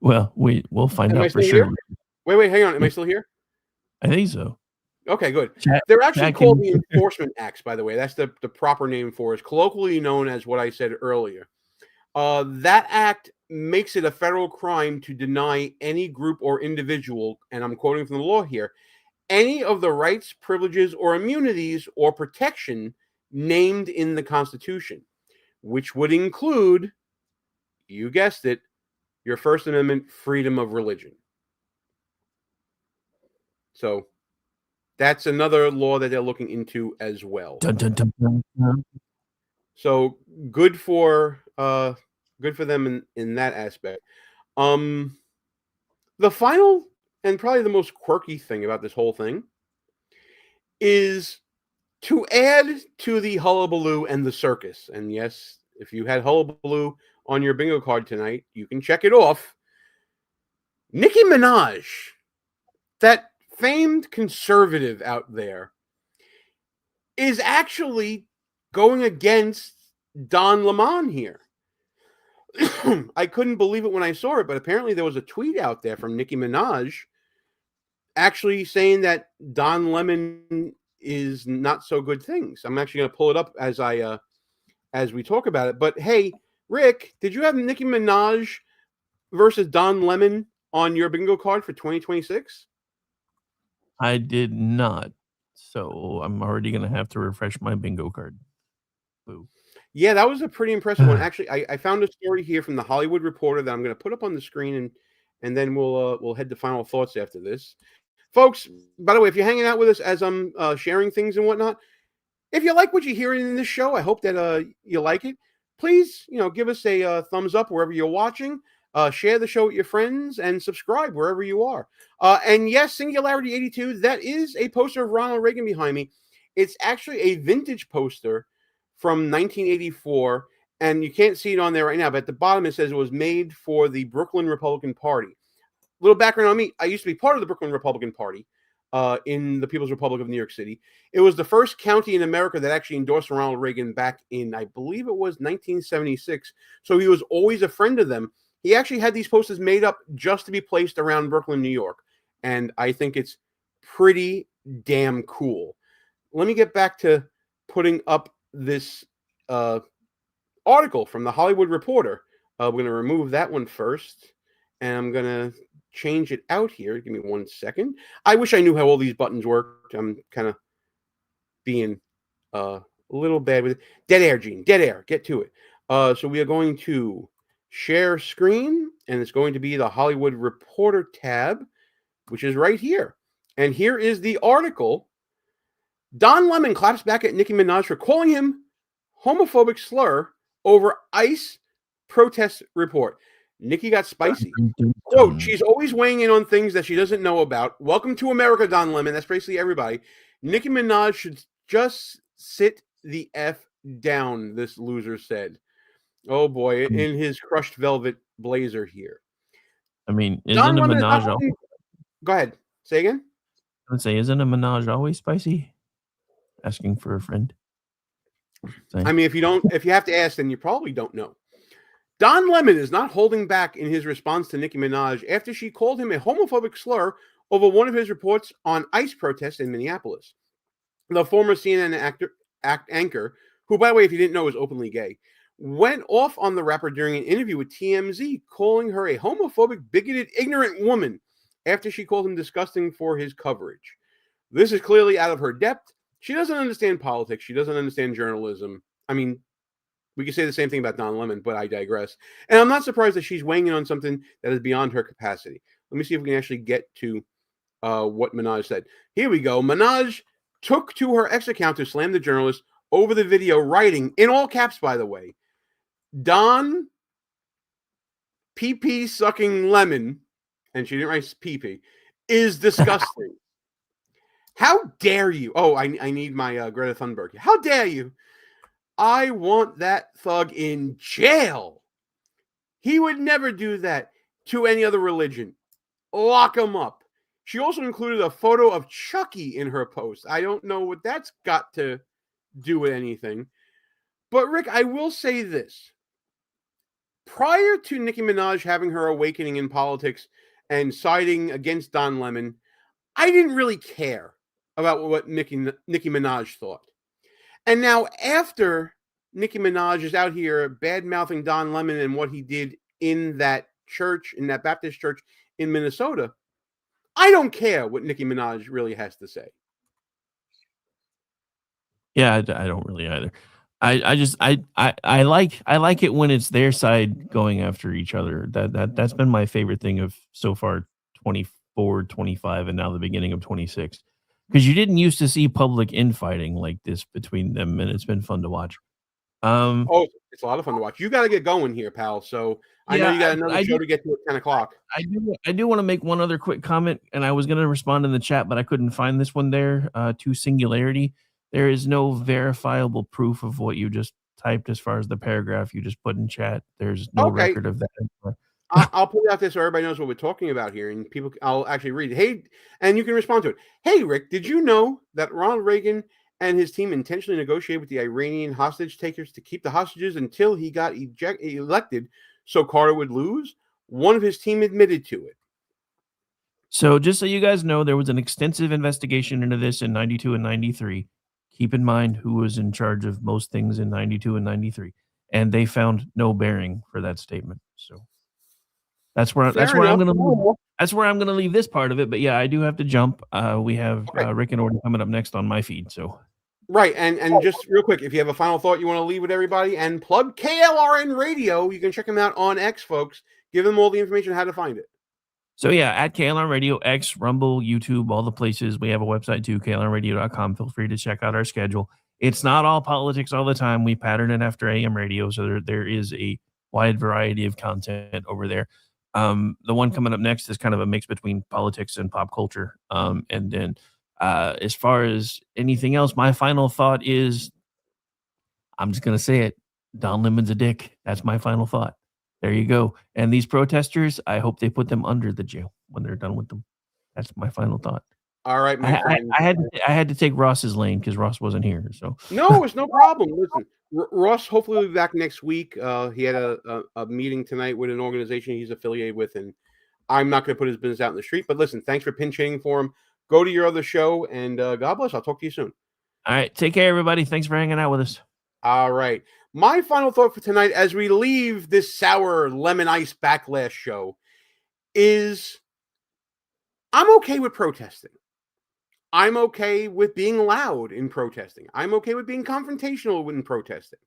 Well, we'll find out for sure. Wait, hang on. Am I still here? I think so. Okay, good. They're actually called the Enforcement Acts, by the way. That's the proper name for it. It's colloquially known as what I said earlier. That act makes it a federal crime to deny any group or individual, and I'm quoting from the law here, any of the rights, privileges, or immunities or protection named in the Constitution, which would include, you guessed it, your First Amendment freedom of religion. So that's another law that they're looking into as well. Dun, dun, dun, dun, dun. So good for them in that aspect. The final and probably the most quirky thing about this whole thing is to add to the hullabaloo and the circus. And yes, if you had hullabaloo on your bingo card tonight, you can check it off. Nicki Minaj, that famed conservative out there, is actually going against Don Lemon here. I couldn't believe it when I saw it, but apparently there was a tweet out there from Nicki Minaj actually saying that Don Lemon is not so good things. I'm actually going to pull it up as we talk about it. But hey, Rick, did you have Nicki Minaj versus Don Lemon on your bingo card for 2026? I did not. So I'm already going to have to refresh my bingo card. Boo. Yeah, that was a pretty impressive one. Actually, I found a story here from the Hollywood Reporter that I'm going to put up on the screen, and then we'll head to final thoughts after this. Folks, by the way, if you're hanging out with us as I'm sharing things and whatnot, if you like what you're hearing in this show, I hope that you like it. Please, give us a thumbs up wherever you're watching. Share the show with your friends and subscribe wherever you are. And yes, Singularity 82, that is a poster of Ronald Reagan behind me. It's actually a vintage poster from 1984, and you can't see it on there right now, but at the bottom it says it was made for the Brooklyn Republican Party. Little background on me. I used to be part of the Brooklyn Republican Party in the People's Republic of New York City. It was the first county in America that actually endorsed Ronald Reagan back in, I believe it was 1976. So he was always a friend of them. He actually had these posters made up just to be placed around Brooklyn, New York. And I think it's pretty damn cool. Let me get back to putting up this article from the Hollywood Reporter. We're going to remove that one first. And I'm going to change it out here. Give me 1 second. I wish I knew how all these buttons worked. I'm kind of being a little bad with it. Dead air, Gene. Dead air. Get to it. So we are going to share screen, and it's going to be the Hollywood Reporter tab, which is right here. And here is the article. Don Lemon claps back at Nicki Minaj for calling him homophobic slur over ICE protest report. Nicki got spicy. Quote, she's always weighing in on things that she doesn't know about. Welcome to America, Don Lemon. That's basically everybody. Nicki Minaj should just sit the F down, this loser said. Oh boy, in his crushed velvet blazer here. I mean, Don isn't a Lemon is not Minaj? holding... Go ahead. Say again. I would say, isn't a Minaj always spicy? Asking for a friend. I mean, if you have to ask, then you probably don't know. Don Lemon is not holding back in his response to Nicki Minaj after she called him a homophobic slur over one of his reports on ICE protests in Minneapolis. The former CNN anchor, who, by the way, if you didn't know, is openly gay, went off on the rapper during an interview with TMZ, calling her a homophobic, bigoted, ignorant woman after she called him disgusting for his coverage. This is clearly out of her depth. She doesn't understand politics. She doesn't understand journalism. I mean, we could say the same thing about Don Lemon, but I digress. And I'm not surprised that she's weighing in on something that is beyond her capacity. Let me see if we can actually get to what Minaj said. Here we go. Minaj took to her X account to slam the journalist over the video, writing, in all caps, by the way, Don pee-pee sucking lemon, and she didn't write pee-pee, is disgusting. How dare you? Oh, I need my Greta Thunberg. How dare you? I want that thug in jail. He would never do that to any other religion. Lock him up. She also included a photo of Chucky in her post. I don't know what that's got to do with anything. But, Rick, I will say this. Prior to Nicki Minaj having her awakening in politics and siding against Don Lemon, I didn't really care about what Nicki Minaj thought. And now, after Nicki Minaj is out here bad-mouthing Don Lemon and what he did in that church, in that Baptist church in Minnesota, I don't care what Nicki Minaj really has to say. Yeah, I don't really either. I like it when it's their side going after each other. That's been my favorite thing of so far 24, 25, and now the beginning of 26. Because you didn't used to see public infighting like this between them, and it's been fun to watch. Oh, it's a lot of fun to watch. You got to get going here, pal. So I know you got another show to get to at 10 o'clock. I do want to make one other quick comment, and I was going to respond in the chat, but I couldn't find this one there. To Singularity, there is no verifiable proof of what you just typed as far as the paragraph you just put in chat. There's no record of that. I'll put it out there so everybody knows what we're talking about here, and I'll actually read it. Hey, and you can respond to it. Hey, Rick, did you know that Ronald Reagan and his team intentionally negotiated with the Iranian hostage takers to keep the hostages until he got elected so Carter would lose? One of his team admitted to it. So just so you guys know, there was an extensive investigation into this in 92 and 93. Keep in mind who was in charge of most things in 92 and 93. And they found no bearing for that statement. So that's where I'm going to leave this part of it. But yeah, I do have to jump. We have Rick and Orton coming up next on my feed. So right, and just real quick, if you have a final thought you want to leave with everybody, and plug KLRN Radio, you can check them out on X, folks. Give them all the information on how to find it. So yeah, at KLRN Radio, X, Rumble, YouTube, all the places. We have a website too, klrnradio.com. Feel free to check out our schedule. It's not all politics all the time. We pattern it after AM radio, so there is a wide variety of content over there. The one coming up next is kind of a mix between politics and pop culture. And then as far as anything else, my final thought is, I'm just going to say it. Don Lemon's a dick. That's my final thought. There you go. And these protesters, I hope they put them under the jail when they're done with them. That's my final thought. All right, my friend. I had to take Ross's lane because Ross wasn't here. So no, it's no problem. Listen, Ross hopefully will be back next week. He had a meeting tonight with an organization he's affiliated with, and I'm not going to put his business out in the street. But listen, thanks for pinch hitting for him. Go to your other show, and God bless. I'll talk to you soon. All right, take care, everybody. Thanks for hanging out with us. All right. My final thought for tonight, as we leave this sour lemon ice backlash show, is I'm okay with protesting. I'm okay with being loud in protesting. I'm okay with being confrontational in protesting.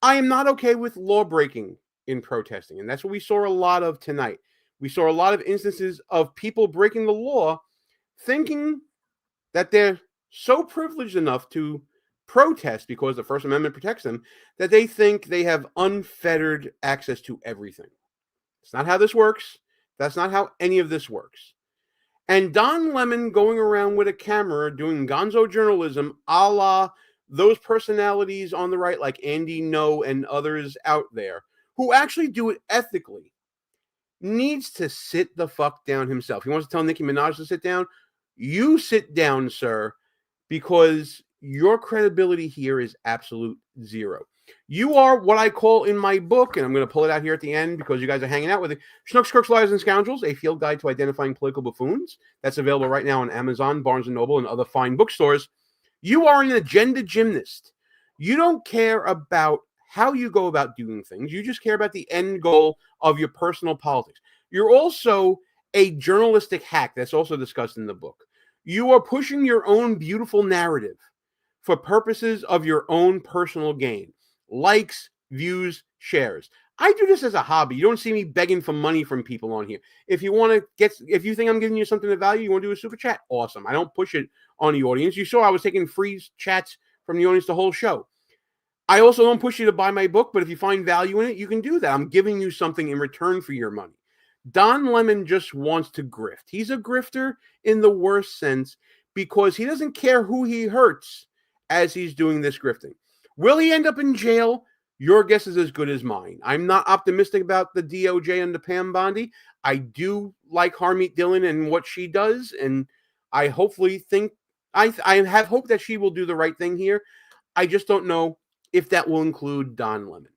I am not okay with law breaking in protesting. And that's what we saw a lot of tonight. We saw a lot of instances of people breaking the law thinking that they're so privileged enough to protest because the First Amendment protects them that they think they have unfettered access to everything. It's not how this works. That's not how any of this works. And Don Lemon going around with a camera doing gonzo journalism a la those personalities on the right like Andy Ngo and others out there who actually do it ethically needs to sit the fuck down himself. He wants to tell Nicki Minaj to sit down. You sit down, sir, because your credibility here is absolute zero. You are what I call in my book, and I'm going to pull it out here at the end because you guys are hanging out with it, Schnooks, Crooks, Liars, and Scoundrels, a field guide to identifying political buffoons. That's available right now on Amazon, Barnes & Noble, and other fine bookstores. You are an agenda gymnast. You don't care about how you go about doing things. You just care about the end goal of your personal politics. You're also a journalistic hack that's also discussed in the book. You are pushing your own beautiful narrative for purposes of your own personal gain. Likes, views, shares. I do this as a hobby. You don't see me begging for money from people on here. If you want to if you think I'm giving you something of value, you want to do a super chat, awesome. I don't push it on the audience. You saw I was taking free chats from the audience the whole show. I also don't push you to buy my book, but if you find value in it, you can do that. I'm giving you something in return for your money. Don Lemon just wants to grift. He's a grifter in the worst sense because he doesn't care who he hurts as he's doing this grifting. Will he end up in jail? Your guess is as good as mine. I'm not optimistic about the DOJ and the Pam Bondi. I do like Harmeet Dillon and what she does, and I hopefully think I have hope that she will do the right thing here. I just don't know if that will include Don Lemon.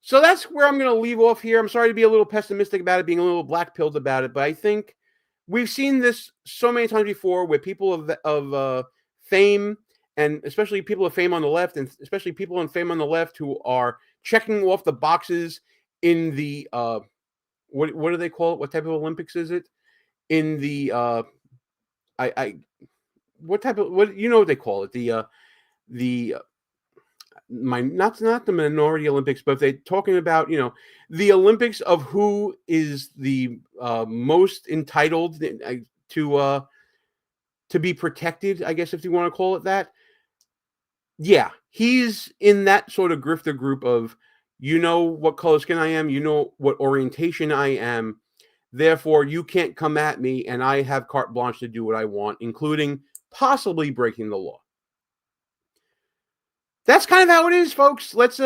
So that's where I'm going to leave off here. I'm sorry to be a little pessimistic about it, being a little black-pilled about it, but I think we've seen this so many times before where people of fame, and especially people of fame on the left, and especially people of fame on the left who are checking off the boxes in the, what do they call it? What type of Olympics is it? In the, what type of, what, you know what they call it? Not the minority Olympics, but if they're talking about, the Olympics of who is the most entitled to be protected, I guess, if you want to call it that. Yeah, he's in that sort of grifter group of, what color skin I am, what orientation I am, therefore you can't come at me and I have carte blanche to do what I want, including possibly breaking the law. That's kind of how it is, folks. Let's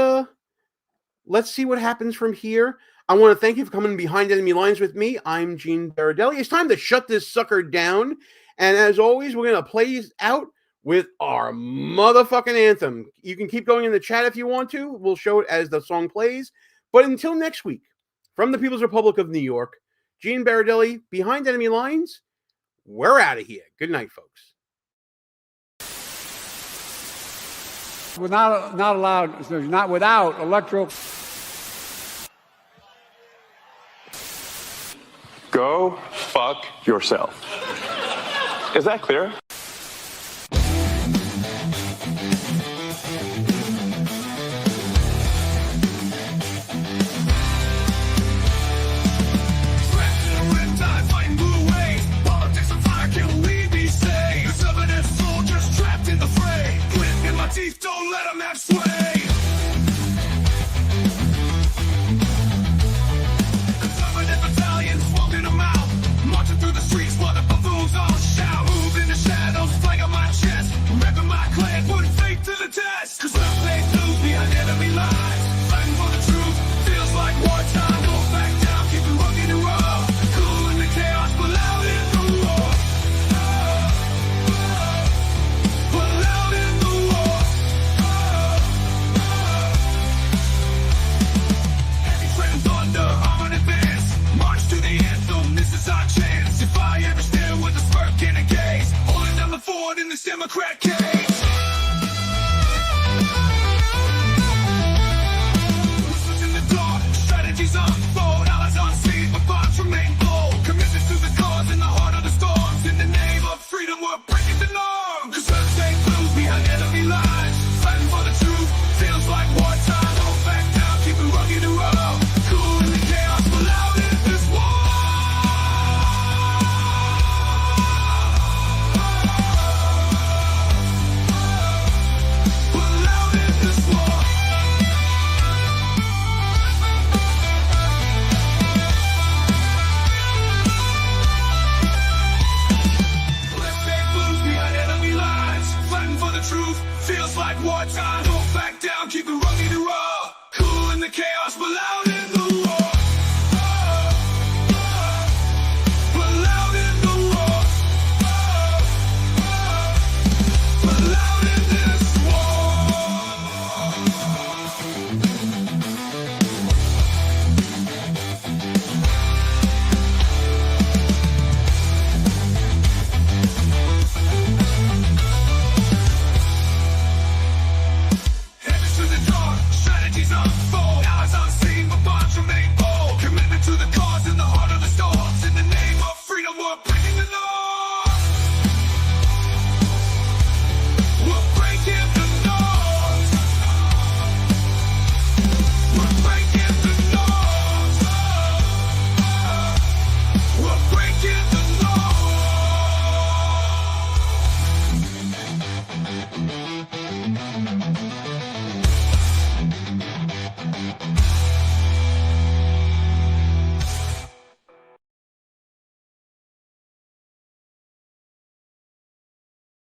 see what happens from here. I want to thank you for coming behind enemy lines with me. I'm Gene Berardelli. It's time to shut this sucker down. And as always, we're going to play this out with our motherfucking anthem. You can keep going in the chat if you want to. We'll show it as the song plays. But until next week, from the People's Republic of New York, Gene Berardelli, behind enemy lines, we're out of here. Good night, folks. Not without electoral. Go fuck yourself. Is that clear? Teeth, don't let them have sway. Conservative battalions walking them out, marching through the streets while the buffoons all shout. Move in the shadows, flag on my chest, repping my clan, putting faith to the test. Cause we're playing blues behind enemy lines, fighting for the truth, feels like wartime. Don't back down, keep it rugged and raw, cool in the chaos, but loud in the war. But loud in the war. Our chance. If I ever stand with a smirk in a gaze, holding down the fort in this Democrat case. Whistles in the dark, strategies unfold, allies on scene, but bonds remain bold. Commitment to the cause in the heart of the storms. In the name of freedom, we're breaking the norm. Cause we're staying blues behind enemy lines, fighting for the truth, feels like wartime. Don't back down, keep it rugged and raw, cool in the chaos, but loud in this war. Feels like wartime, don't back down, keep it rugged and raw, cool in the chaos, but loud.